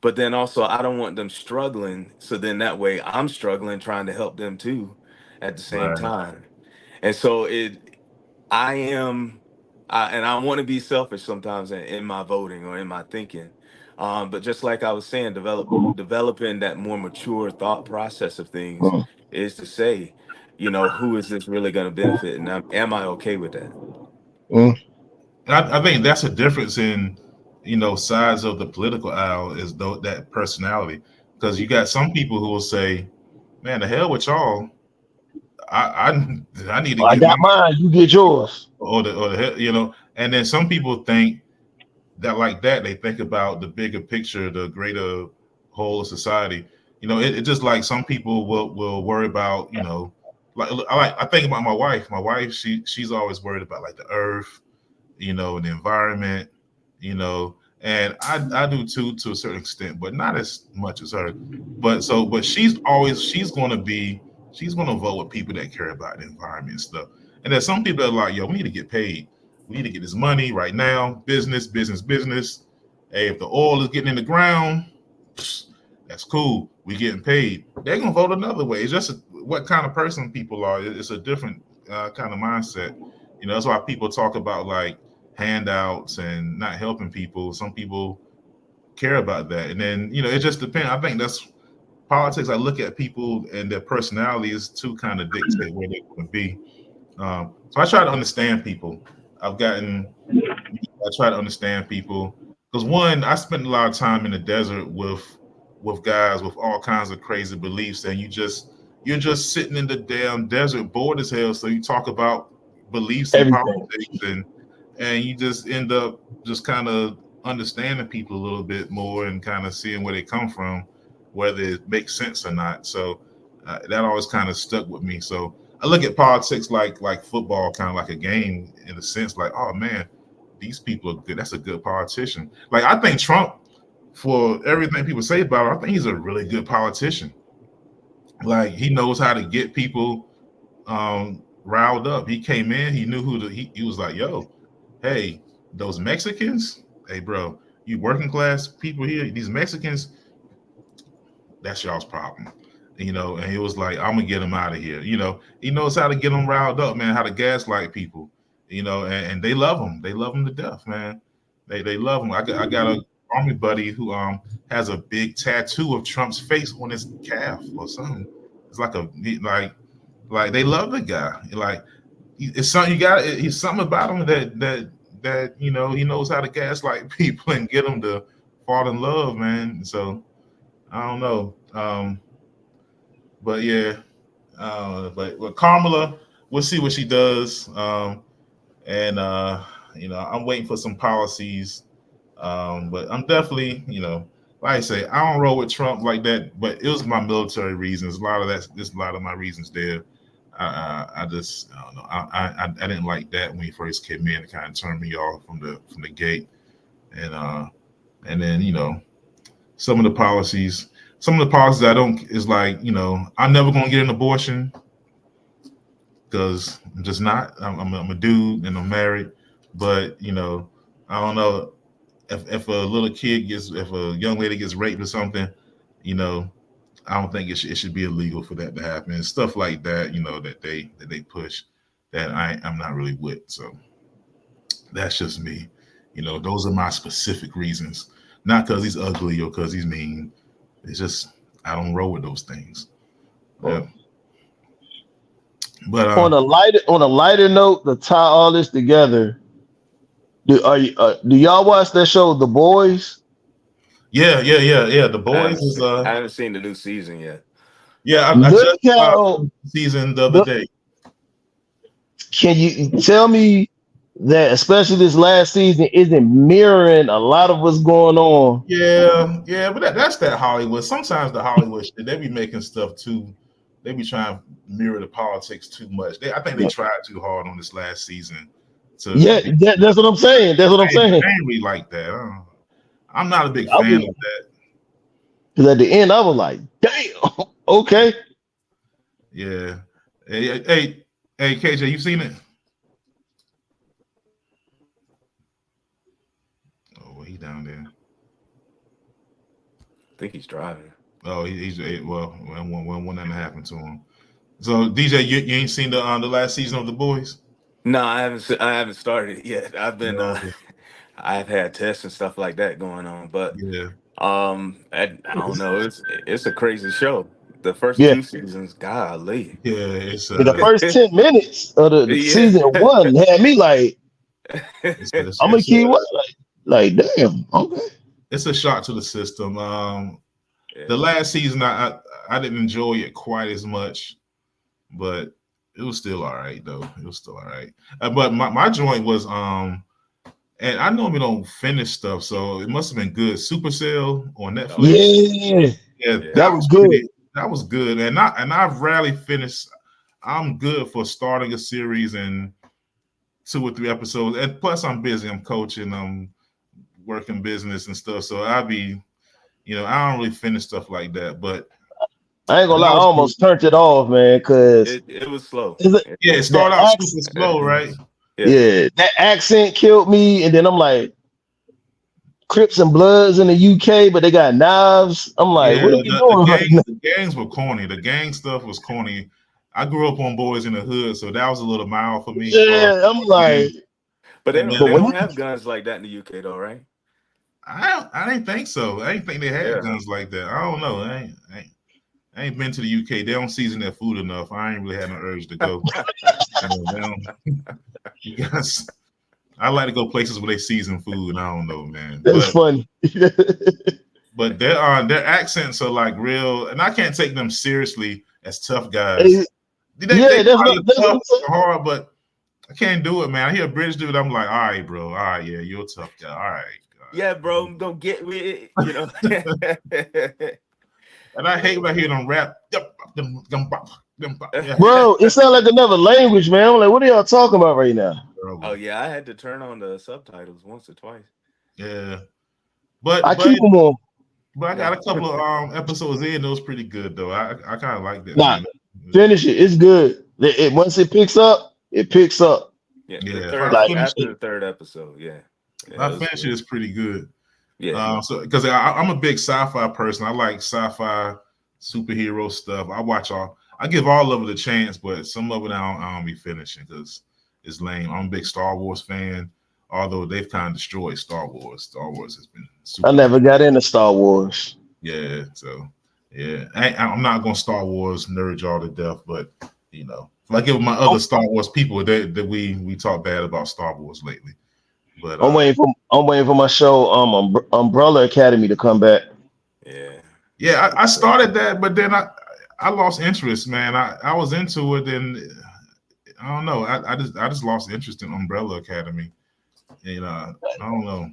But then also, I don't want them struggling. So then that way I'm struggling trying to help them too at the same Right. time. And so I am, and I want to be selfish sometimes in my voting or in my thinking. But just like I was saying, developing that more mature thought process of things Mm, is to say, who is this really going to benefit? And am I okay with that? mm. I think that's a difference in, sides of the political aisle is though that personality. Because you got some people who will say, "Man, the hell with y'all. I need to I get got my mine, you get yours. or the hell," And then some people think that like that, they think about the bigger picture, the greater whole of society. It just like some people will worry about, I think about my wife. My wife, she's always worried about like the earth, and the environment, and I do too to a certain extent, but not as much as her. But she's gonna vote with people that care about the environment and stuff. And there's some people that are like, yo, we need to get paid. We need to get this money right now. Business, business, business. Hey, if the oil is getting in the ground, that's cool. We getting paid. They're gonna vote another way. It's just what kind of person people are. It's a different kind of mindset. That's why people talk about like handouts and not helping people. Some people care about that, and then it just depends. I think that's politics. I look at people and their personalities to kind of dictate where they want to be. So I try to understand people. I try to understand people because one, I spent a lot of time in the desert with guys with all kinds of crazy beliefs, and you're just sitting in the damn desert, bored as hell. So you talk about beliefs and politics, and you just end up just kind of understanding people a little bit more and kind of seeing where they come from, whether it makes sense or not. So that always kind of stuck with me. So I look at politics like football, kind of like a game in a sense, like, oh man, these people are good. That's a good politician. Like I think Trump, for everything people say about him, I think he's a really good politician. Like he knows how to get people riled up. He came in, he knew he was like, yo, hey, those Mexicans, hey bro, you working class people here, these Mexicans, that's y'all's problem. And he was like, I'm gonna get them out of here. He knows how to get them riled up, man, how to gaslight people, and they love him. They love him to death, man. They love him. I got a army buddy who has a big tattoo of Trump's face on his calf or something. It's like like they love the guy. Like it's something he's something about him that he knows how to gaslight people and get them to fall in love, man. So I don't know. But yeah, but with Kamala, we'll see what she does. And I'm waiting for some policies. But I'm definitely, like I say, I don't roll with Trump like that. But it was my military reasons. A lot of my reasons there. I just, I don't know. I didn't like that when he first came in. It kind of turned me off from the gate. And then some of the policies. Some of the policies I don't is like, I'm never gonna get an abortion because I'm just not. I'm a dude and I'm married. But I don't know if a little kid if a young lady gets raped or something, I don't think it should be illegal for that to happen. And stuff like that, that they push that I'm not really with. So that's just me. Those are my specific reasons. Not because he's ugly or because he's mean. It's just I don't roll with those things. Yeah. But on a lighter note, to tie all this together, do y'all watch that show, The Boys? Yeah. The Boys is I haven't seen the new season yet. Yeah, I Look just how season the other day. Can you tell me that, especially this last season, isn't mirroring a lot of what's going on? Yeah, but that's that Hollywood. Sometimes the Hollywood shit, they be making stuff too. They be trying to mirror the politics too much. I think they tried too hard on this last season. That's what I'm saying. That's what I'm saying. I ain't really like that. I'm not a big fan of that. Because at the end, I was like, damn, okay. Yeah. Hey, KJ, you seen it? Oh, he down there. I think he's driving. Oh, he's one nothing happened to him. So DJ, you ain't seen the last season of The Boys? No, I haven't started it yet. I've been I've had tests and stuff like that going on, but yeah. I don't know. It's a crazy show. The first 2 seasons, golly. Yeah, it's the first 10 minutes of the season 1 had me like, I'm gonna keep like damn, okay. It's a shock to the system. The last season I didn't enjoy it quite as much, but it was still all right though. It was still all right. But my joint was and I normally don't finish stuff, so it must have been good. Supercell on Oh yeah. Netflix. Yeah, Yeah, Yeah. that that was was good. pretty. That was good, and I've rarely finished. I'm good for starting a series and 2 or 3 episodes, and plus I'm busy. I'm coaching. I'm working business and stuff, so I be, I don't really finish stuff like that. But I ain't gonna lie, that I was good. almost turned it off, man, because It was slow. Yeah, it that started out super slow, right? Yeah. yeah, that accent killed me, and then I'm like, Crips and Bloods in the UK, but they got knives. I'm like, Yeah, what are we the doing right now? gangs were corny. The gang stuff was corny. I grew up on Boys in the Hood, so that was a little mild for me. Yeah, I'm like, But And then but they when don't you, have guns like that in the UK though, right? I didn't think so. I didn't think they had Yeah. guns like that. I don't know. I ain't been to the UK. They don't season their food enough. I ain't really had no urge to go. They don't- you guys, I like to go places where they season food. I don't know, man. that's funny. But their accents are like real, and I can't take them seriously as tough guys. Hey, They yeah, that's probably what tough I'm saying. and hard, but I can't do it, man. I hear a British dude, I'm like, all right, bro, all right, yeah, you're a tough guy, all right. Yeah, bro, don't get me, you know. And I hate when I hear them rap. Yeah. Bro, it sounds like another language, man. I'm like, what are y'all talking about right now? Oh yeah, I had to turn on the subtitles once or twice. Yeah, I keep them on. but I got a couple of episodes in. Those pretty good though. I kind of like that. Nah, Man. finish it. It's good. Once it picks up, it picks up. Yeah, Yeah, the if third I Like, finish after it, the third episode, yeah. I finish it is pretty good. Yeah. So because I'm a big sci-fi person, I like sci-fi superhero stuff. I give all of it a chance, but some of it I don't be finishing because it's lame. I'm a big Star Wars fan, although they've kind of destroyed Star Wars. Star Wars has been super. I never got into Star Wars. Yeah, so yeah, I'm not gonna Star Wars nerd y'all to death, but like with my other Star Wars people that we talk bad about Star Wars lately. But I'm waiting for my show, Umbrella Academy to come back. Yeah, I started that, but then I lost interest, man. I was into it, and I don't know. I just lost interest in Umbrella Academy. I don't know.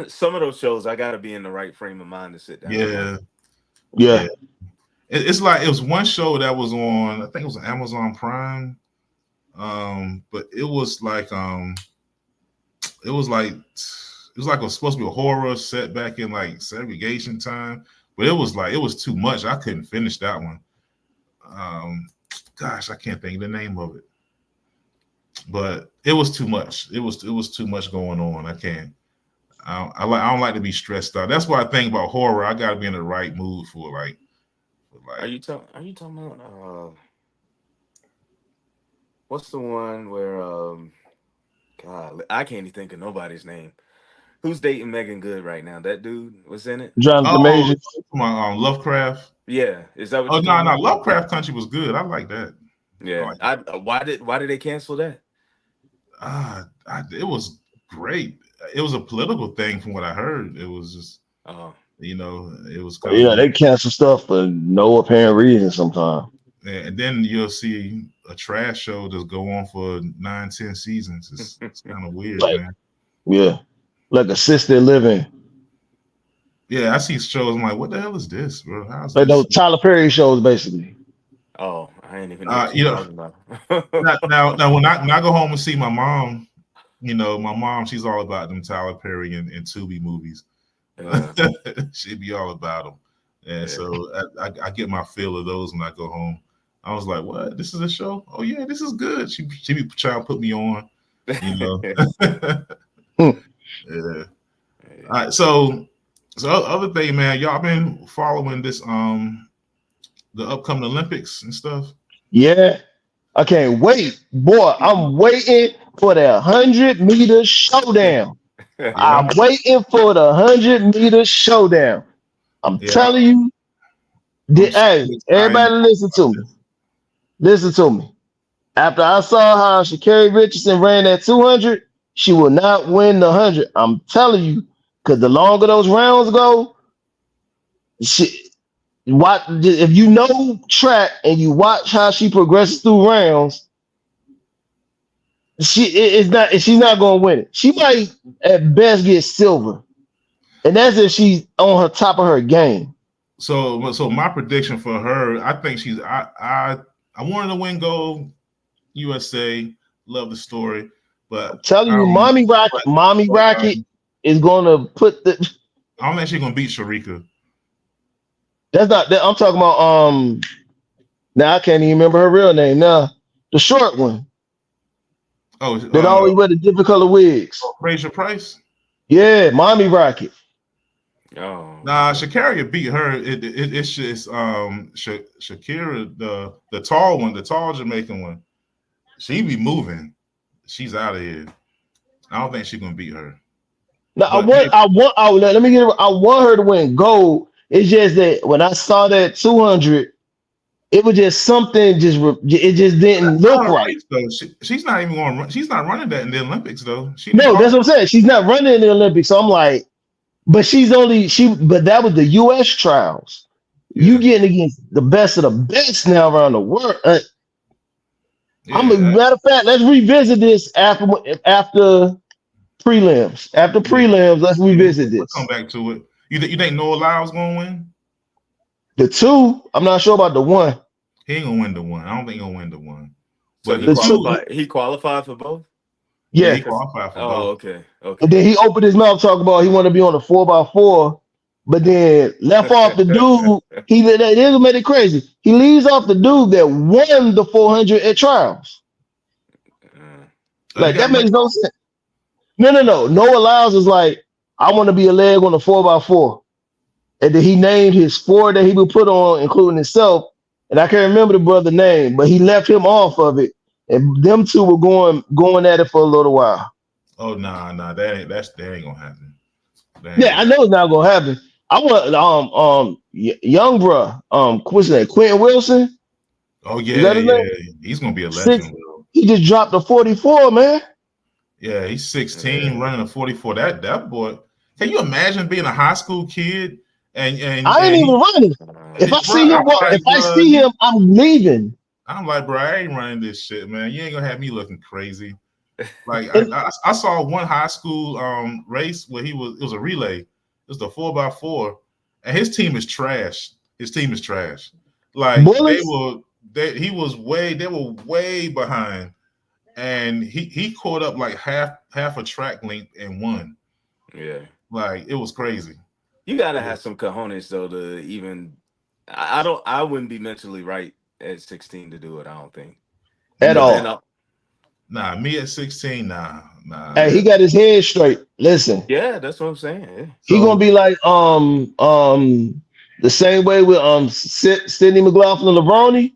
Some of those shows, I gotta be in the right frame of mind to sit down. Yeah. It's like it was one show that was on. I think it was on Amazon Prime. But it was like it was supposed to be a horror set back in like segregation time, but it was too much. I couldn't finish that one. Gosh, I can't think of the name of it, but it was too much. It was too much going on. I can't. I don't like to be stressed out. That's why I think about horror. I got to be in the right mood for like. Are you talking about what's the one where God, I can't even think of nobody's name. Who's dating Megan Good right now? That dude was in it. Jonathan Majors. My Lovecraft. Yeah, is that what? Oh no, Lovecraft Country was good. I like that. Yeah, why did they cancel that? It was great. It was a political thing, from what I heard. It was just, it was. They cancel stuff for no apparent reason sometimes. And then you'll see a trash show just go on for 9-10 seasons. It's kind of weird, man. Yeah, like assisted living. Yeah, I see shows. I'm like, what the hell is this, bro? How's like this? those Tyler Perry shows, basically. Oh, I ain't even know what you're talking about. now, when I go home and see my mom, my mom, she's all about them Tyler Perry and Tubi movies. She'd be all about them. And so I get my fill of those when I go home. I was like, what? This is a show? Oh, yeah, this is good. She be trying to put me on, Yeah. All right, so other thing, man, y'all been following this, the upcoming Olympics and stuff? Yeah. I can't wait. Boy, I'm waiting for the 100-meter showdown. I'm waiting for the 100-meter showdown. I'm telling you. Hey, everybody listen to me. Listen to me. After I saw how Sha'Carri Richardson ran that 200, she will not win the 100. I'm telling you, because the longer those rounds go, if you know track and you watch how she progresses through rounds, She's not going to win it. She might at best get silver, and that's if she's on her top of her game. So my prediction for her, I think I want her to win gold. USA, love the story, but I'm telling you, Mommy Rocket is going to put the. I don't think she's going to beat Sharika. That's not that. I'm talking about. Now I can't even remember her real name. Now the short one. Oh, that always wear the different color wigs. Fraser Price. Yeah, Mommy Rocket. Oh, nah, Shakira beat her. It's just Shakira, the tall one, the tall Jamaican one. She be moving. She's out of here. I don't think she's gonna beat her. No, let me get it. I want her to win gold. It's just that when I saw that 200, it was just something. It just didn't look right. So she's not even going to run. She's not running that in the Olympics though. No, that's what I'm saying. She's not running in the Olympics. So I'm like, but but that was the U.S. trials. Yeah. You getting against the best of the best now around the world. Matter of fact, let's revisit this after prelims. After prelims, let's revisit this. We'll come back to it. You think Noah Lyles going to win? The 2, I'm not sure about the 1. He ain't gonna win the 1. I don't think he's gonna win the 1. But he qualified for both? Yeah, he qualified for both. Oh, okay. And then he opened his mouth talking about he want to be on the 4x4, but then left off the dude. They made it crazy. He leaves off the dude that won the 400 at trials. Like that makes no sense. No. Noah Lyles is like, I want to be a leg on the 4x4. And then he named his 4 that he would put on, including himself. And I can't remember the brother's name, but he left him off of it. And them two were going at it for a little while. Oh nah, that ain't gonna happen. I know it's not gonna happen. I want young bruh, what's his name? Quentin Wilson. Oh yeah. He's gonna be a legend. He just dropped a 44, man. Yeah, he's 16, running a 44. That boy. Can you imagine being a high school kid and I ain't even running. If I see him, I'm leaving. I'm like, bro, I ain't running this shit, man. You ain't gonna have me looking crazy. Like I saw one high school race where it was a relay. It was the 4x4, and his team is trash. Like they were way behind, and he caught up like half a track length and won. Yeah, like it was crazy. You gotta have some cojones though to even. I wouldn't be mentally right at 16 to do it. I don't think at all. Nah, me at 16, nah. Hey, he got his head straight. Listen. Yeah, that's what I'm saying. Yeah. He gonna be like the same way with Sydney McLaughlin Levrone.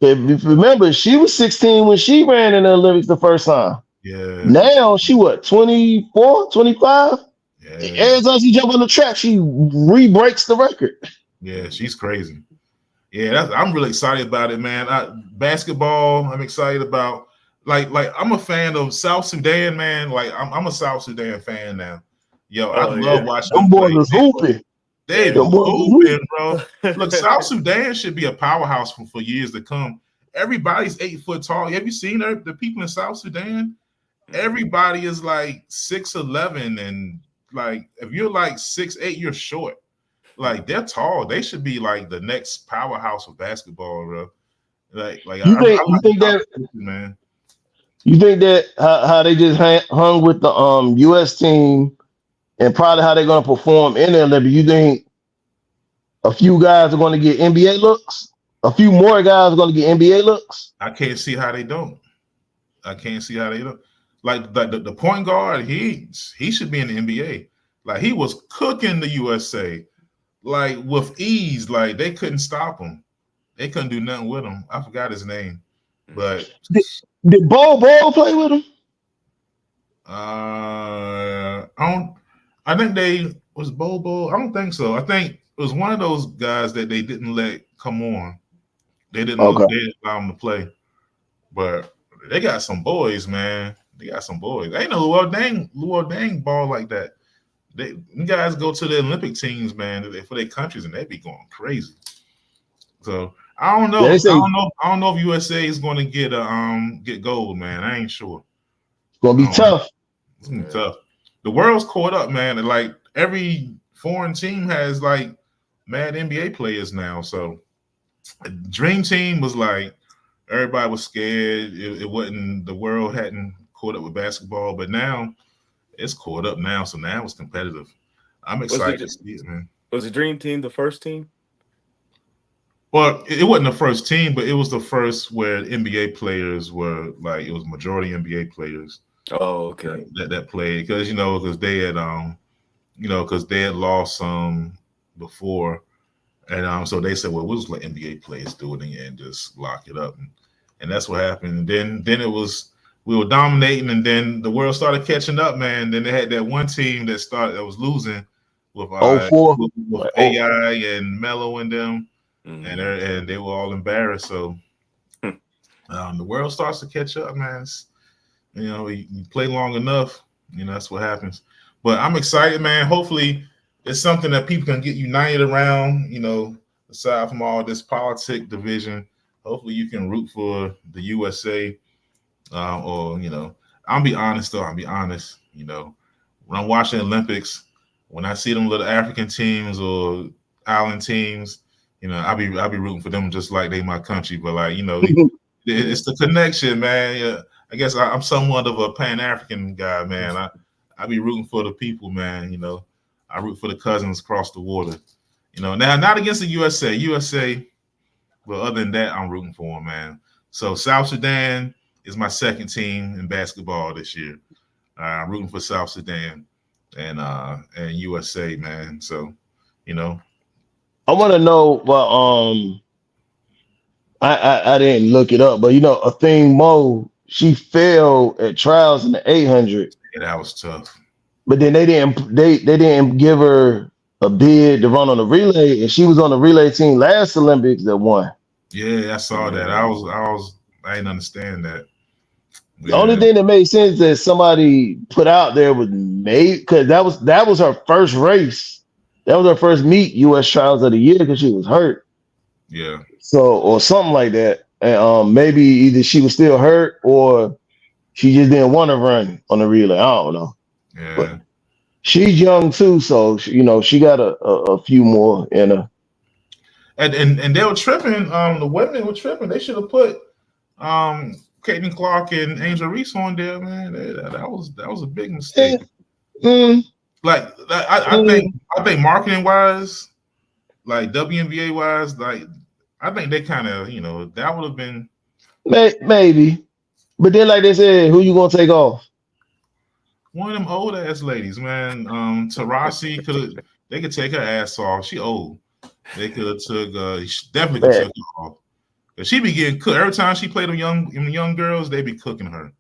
If you remember, she was 16 when she ran in the Olympics the first time. Yeah. Now she 24, 25? Yeah. Every time she jump on the track, she re-breaks the record. Yeah, she's crazy. Yeah, I'm really excited about it, man. Basketball, I'm excited about. Like I'm a fan of South Sudan, man. Like I'm a South Sudan fan now. Yo, I love watching them boys was hooping. They hooping, bro. Look, South Sudan should be a powerhouse for years to come. Everybody's 8 foot tall. Have you seen the people in South Sudan? Everybody is like 6'11", and like if you're like 6'8", you're short. Like they're tall. They should be like the next powerhouse of basketball, bro. Like you think that, man? You think that how they just hung with the U.S. team and probably how they're going to perform in the Olympics, you think a few guys are going to get NBA looks? A few more guys are going to get NBA looks? I can't see how they don't. Like the point guard, he should be in the NBA. Like he was cooking the USA like with ease. Like they couldn't stop him. They couldn't do nothing with him. I forgot his name, but did Bol play with him? I think they was Bol. I don't think so. I think it was one of those guys that they didn't let come on. They didn't allow him to play. But they got some boys, man. They got some boys. Ain't no Luol Deng ball like that. You guys go to the Olympic teams, man, for their countries, and they be going crazy. So I don't know. I don't know if USA is going to get gold, man. I ain't sure. gonna be tough. It's gonna be tough. The world's caught up, man. And like every foreign team has like mad NBA players now. So Dream Team was like everybody was scared. It wasn't, the world hadn't caught up with basketball, but now it's caught up now. So now it's competitive. I'm excited to see it, man. Was the Dream Team the first team? Well, it wasn't the first team, but it was the first where NBA players were like, it was majority NBA players. Oh, okay. That played because because they had because they had lost some before, and so they said, well, we'll just let NBA players do it and just lock it up, and that's what happened. And then it was, we were dominating, and then the world started catching up, man. Then they had that one team that was losing with 04 with AI and Melo and them, Mm-hmm. and they were all embarrassed. So the world starts to catch up, man. You play long enough, that's what happens. But I'm excited, man. Hopefully it's something that people can get united around, aside from all this politic division. Hopefully you can root for the USA. I'll be honest, when I'm watching Olympics, when I see them little African teams or island teams, I'll be rooting for them just like they my country. But like, it's the connection, man. Yeah. I guess I'm somewhat of a Pan-African guy, man. I be rooting for the people, man. I root for the cousins across the water. Now not against the USA, but other than that, I'm rooting for them, man. So South Sudan is my second team in basketball this year. I'm rooting for South Sudan and USA, man. So, I want to know, but I didn't look it up, but Athene Mo, she failed at trials in the 800. Yeah, that was tough. But then they didn't give her a bid to run on the relay, and she was on the relay team last Olympics that won. Yeah, I saw that. I didn't understand that. Yeah. The only thing that made sense that somebody put out there was maybe because that was her first race. That was her first meet U.S. trials of the year because she was hurt. Yeah. So or something like that. And maybe either she was still hurt or she just didn't want to run on the relay. I don't know. Yeah. But she's young too, so she got a few more in her. And they were tripping. The women were tripping. They should have put Caitlin Clark and Angel Reese on there, man. That was a big mistake. Like I think marketing wise, like WNBA wise, like I think they kind of that would have been maybe, but then like they said, who you gonna take off? One of them old ass ladies, man. Tarasi they could take her ass off. She old. They could have took definitely could took her off. But she be getting cooked every time she played them young girls. They be cooking her.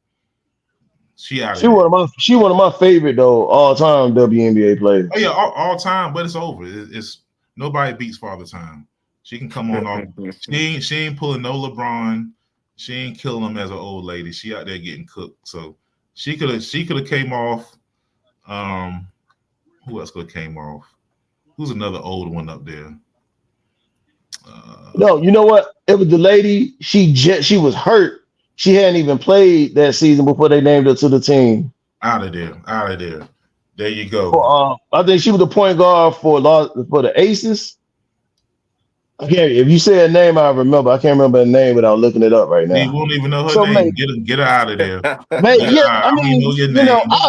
She one of my favorite though all time WNBA players. Oh yeah, all time. But it's over. It's nobody beats Father Time. She can come on off. She ain't pulling no LeBron. She ain't killing him as an old lady. She out there getting cooked. So she could have came off. Who else could have came off? Who's another old one up there? No, you know what? It was the lady. She was hurt. She hadn't even played that season before they named her to the team. Out of there. There you go. I think she was the point guard for the Aces. If you say a name, I remember. I can't remember the name without looking it up right now. You won't even know her name. Get her out of there. I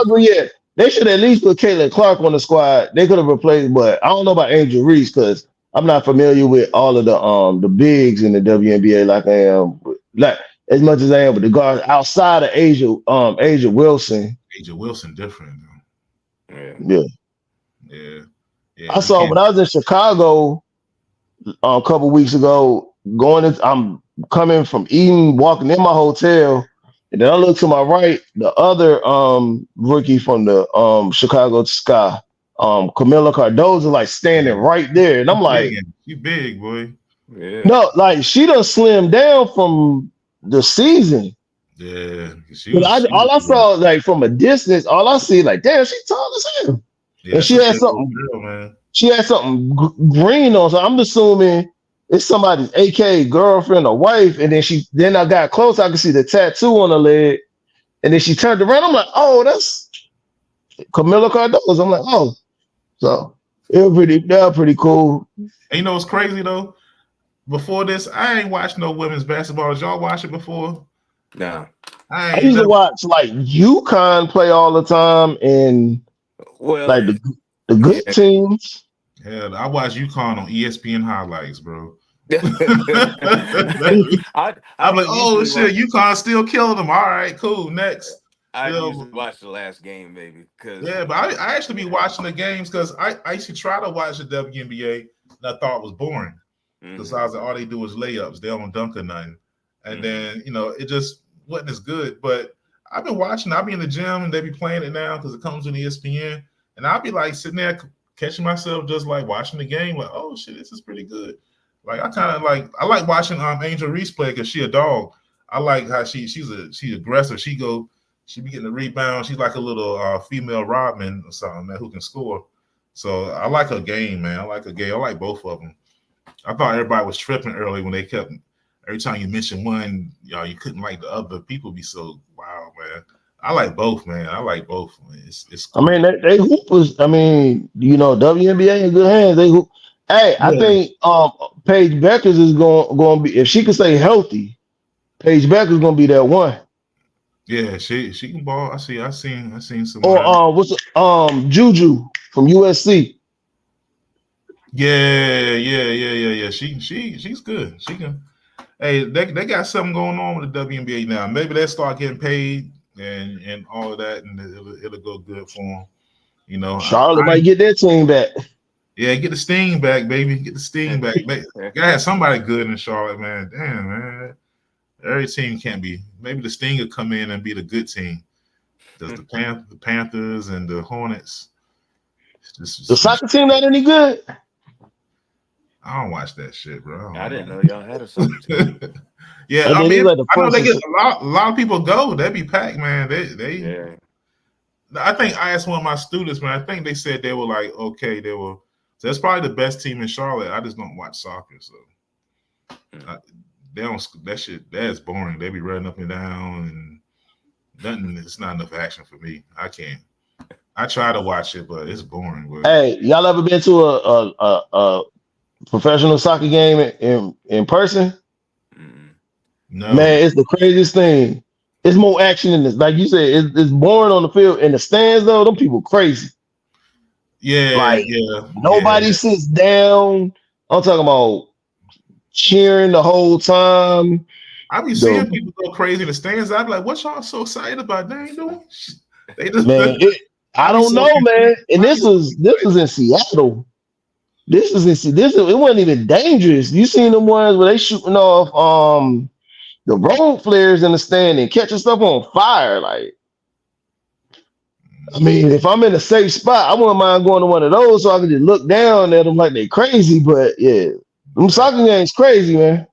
agree. Yeah, they should at least put Caitlin Clark on the squad. They could have replaced, but I don't know about Angel Reese because I'm not familiar with all of the bigs in the WNBA like I am, like as much as I am with the guards outside of Asia Wilson. Asia Wilson different. Yeah. I saw when I was in Chicago a couple weeks ago. I'm coming from eating, walking in my hotel, and then I look to my right. The other rookie from the Chicago Sky, Camila Cardozo, like standing right there, and I'm like, "You big boy." Yeah. No, like she done slimmed down from the season. Yeah. All I saw, like from a distance, all I see, like, damn, she's tall as hell. Yeah, and she had something. Man. She had something green on, so I'm assuming it's somebody's AK girlfriend or wife. And then I got close, I could see the tattoo on her leg. And then she turned around. I'm like, oh, that's Camila Cardoso. I'm like, oh, so they were pretty cool. And you know what's crazy though? Before this, I ain't watched no women's basketball. Did y'all watch it before? No. I used to watch like UConn play all the time, and Well, like the good teams. Hell, I watch UConn on ESPN highlights, bro. I'm like, oh shit, UConn still killing them. All right, cool. Next, I usually watch the last game, maybe. Yeah, but I actually be watching the games because I used to try to watch the WNBA and I thought it was boring. Because I was like, all they do is layups. They don't dunk or nothing. And then, you know, it just wasn't as good. But I've been watching. I'll be in the gym and they be playing it now because it comes on ESPN. And I'll be like sitting there catching myself just like watching the game. Like, oh shit, this is pretty good. Like I like watching Angel Reese play because she a dog. I like how she's aggressive. She be getting the rebound. She's like a little female Rodman or something, man, who can score. So I like her game, man. I like both of them. I thought everybody was tripping early when they kept every time you mention one, you couldn't like the other. People be so wow, man. I like both, man. I like both. It's cool. I mean, they hoopers. I mean, you know, WNBA in good hands. They hoop. Hey, yeah. I think Paige Beckers is going to be, if she can stay healthy, Paige Beckers going to be that one. Yeah, she can ball. I seen some. Or what's Juju from USC. Yeah. She's good. She can. Hey, they got something going on with the WNBA now. Maybe they'll start getting paid and all of that, and it'll go good for them. You know, Charlotte might get their team back. Yeah, get the steam back, baby. Get the steam back. Gotta have somebody good in Charlotte, man. Damn, man. Every team can't be. Maybe the Sting will come in and be the good team. Does the Panthers and the Hornets? The soccer team not any good? I don't watch that shit, bro. I didn't know y'all had a soccer team. Yeah, I mean, I know they get a lot of people go. They be packed, man. They. I think I asked one of my students, man. I think they said they were like, okay, they were. So that's probably the best team in Charlotte. I just don't watch soccer, so they don't. That shit, that's boring. They be running up and down and nothing. It's not enough action for me. I can't. I try to watch it, but it's boring. But. Hey, y'all ever been to a professional soccer game in person? No, man, it's the craziest thing. It's more action in this. Like you said, it's boring on the field. In the stands, though, them people crazy. Yeah, Nobody sits down. I'm talking about cheering the whole time. I be seeing people go crazy in the stands. I be like, what y'all so excited about? They ain't doing. They just I don't know, man. And this was in Seattle. It wasn't even dangerous. You seen them ones where they shooting off the road flares in the stand and catching stuff on fire. Like, I mean, if I'm in a safe spot, I wouldn't mind going to one of those so I can just look down at them like they crazy. But yeah, them soccer games crazy, man.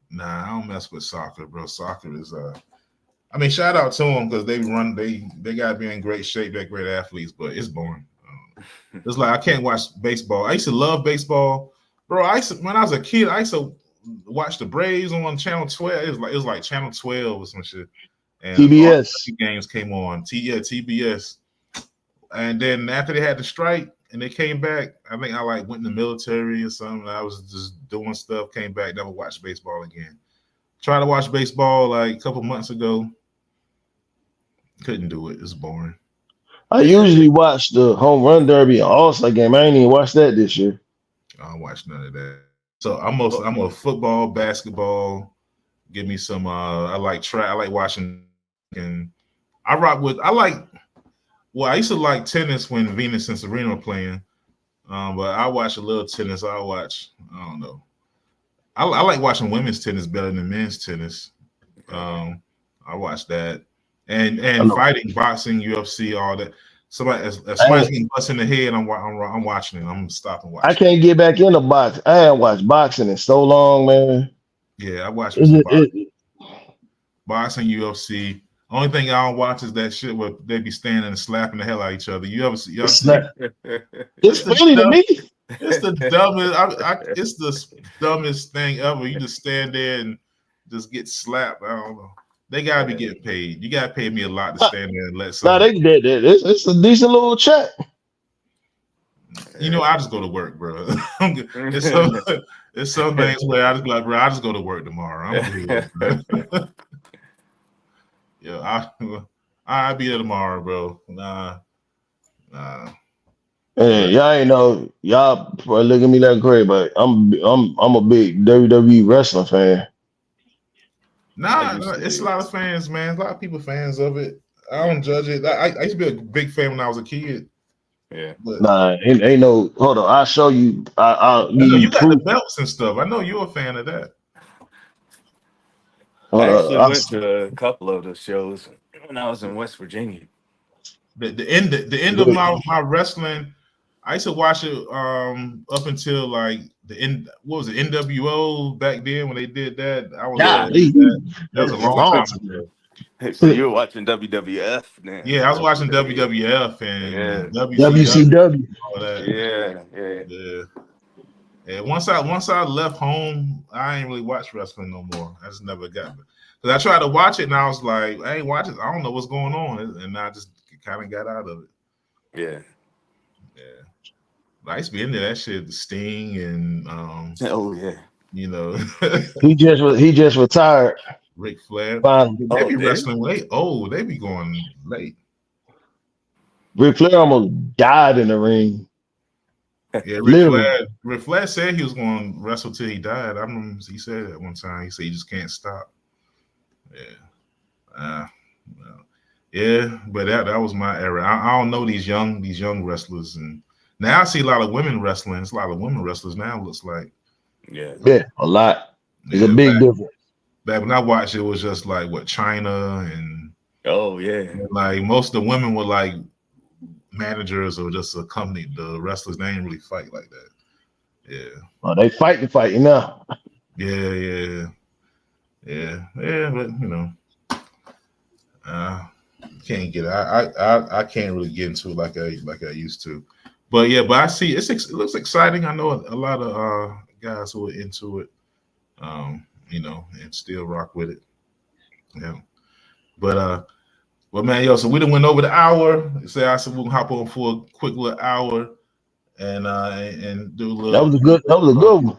Nah, I don't mess with soccer, bro. Soccer is I mean, shout out to them because they gotta be in great shape. They're great athletes, but it's boring. It's like I can't watch baseball. I used to love baseball, bro. When I was a kid, I used to watch the Braves on Channel 12. It was like Channel 12 or some shit. And TBS games came on. TBS. And then after they had the strike and they came back, I think I went in the military or something. I was just doing stuff, came back, never watched baseball again. Tried to watch baseball like a couple months ago. Couldn't do it. It's boring. I usually watch the home run derby and All-Star game. I ain't even watched that this year. I don't watch none of that. So I'm a football, basketball. Give me some. I like track. I like watching, and I used to like tennis when Venus and Serena were playing, but I watch a little tennis. I don't know. I like watching women's tennis better than men's tennis. I watch that, and fighting, boxing, UFC, all that. Somebody's getting bust in the head. I'm watching it. I'm stopping watching. I can't get back into boxing. I haven't watched boxing in so long, man. Yeah, I watch boxing, UFC. Only thing I don't watch is that shit where they be standing and slapping the hell out of each other. It's funny to me. It's the dumbest. It's the dumbest thing ever. You just stand there and just get slapped. I don't know. They gotta be getting paid. You gotta pay me a lot to stand there and let Nah, some. it's a decent little check. You know, I just go to work, bro. It's some things where I just be like, bro, I just go to work tomorrow. I'm good, bro. Yeah, I'll be there tomorrow, bro. Nah. And But y'all ain't know, y'all probably look at me like crazy, but I'm a big WWE wrestling fan. it's a lot of fans, man. A lot of people fans of it. I don't judge it. I used to be a big fan when I was a kid. Yeah. But Nah, ain't no. Hold on, I'll show you. I'll I give know you you got the proof. belts and stuff. I know you're a fan of that. I Hold actually on, went to a couple of the shows when I was in West Virginia. The end of my wrestling, I used to watch it up until like the end. What was it, NWO back then when they did that? I was yeah, watching that. That was a long long time ago. So you were watching WWF then? Yeah, I was watching WWF Yeah. and WCW and WCW. all that. Yeah. Yeah. Yeah, once I left home, I ain't really watch wrestling no more. I just never got it. Because I tried to watch it and I was like, I ain't watching it. I don't know what's going on. And I just kind of got out of it. Yeah. Yeah. But I used to be into that shit, the Sting and Oh yeah. you know, He just retired. Ric Flair. Finally, They be Oh, wrestling late. Oh, they be going late. Ric Flair almost died in the ring. Yeah, Literally. Ric Flair said he was going to wrestle till he died. I remember he said that one time. He said he just can't stop. Yeah. Well, yeah, but that was my era. I don't know these young wrestlers, and now I see a lot of women wrestling. It's a lot of women wrestlers now. Looks like Yeah. Yeah, a lot. There's a yeah. big difference. Back when I watched it was just like what China and Oh yeah. like most of the women were like managers or just accompanied the wrestlers. They didn't really fight like that. Yeah. Oh, they fighting now. Yeah. But you know, can't get it. I can't really get into it like I used to. But yeah, but I see it looks exciting. I know a lot of guys who are into it, you know, and still rock with it. Yeah. But man, yo, so we done went over the hour. Say I said we'll hop on for a quick little hour and do a little. That was a good one.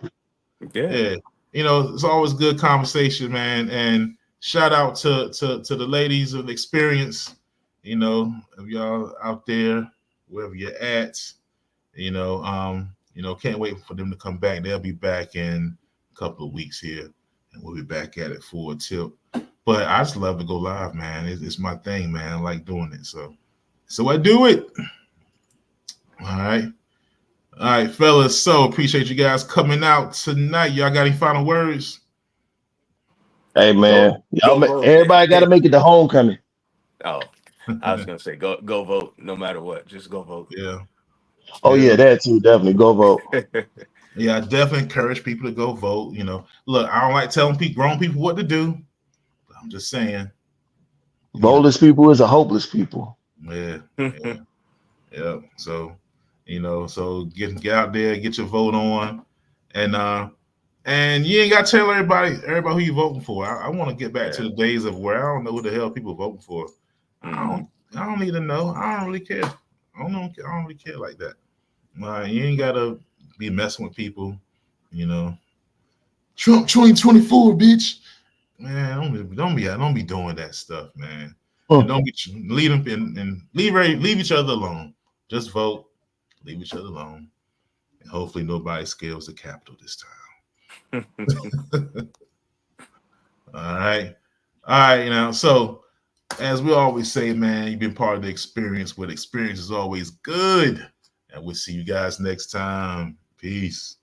Yeah. You know, it's always good conversation, man. And shout out to the ladies of experience, you know, of y'all out there, wherever you're at, you know, can't wait for them to come back. They'll be back in a couple of weeks here, and we'll be back at it full tilt. But I just love to go live, man. It's my thing, man. I like doing it. So I do it. All right, fellas. So appreciate you guys coming out tonight. Y'all got any final words? Hey man, Go vote. everybody got to make it to homecoming. Oh, I was gonna say go vote no matter what. Just go vote. Yeah. Oh yeah, that too. Definitely go vote. Yeah, I definitely encourage people to go vote. You know, look, I don't like telling grown people what to do. I'm just saying. Boldest people is a hopeless people. Yeah. So, you know, so get out there, get your vote on, and you ain't got to tell everybody who you voting for. I want to get back to the days of where I don't know who the hell people voting for. I don't need to know. I don't really care. I don't really care like that. You ain't gotta be messing with people, you know. Trump 2024, bitch. Man, don't be doing that stuff, man. And don't be leave them and leave each other alone. Just vote, leave each other alone, and hopefully nobody scales the Capitol this time. All right. You know. So as we always say, man, you've been part of the experience. But experience is always good, and we'll see you guys next time. Peace.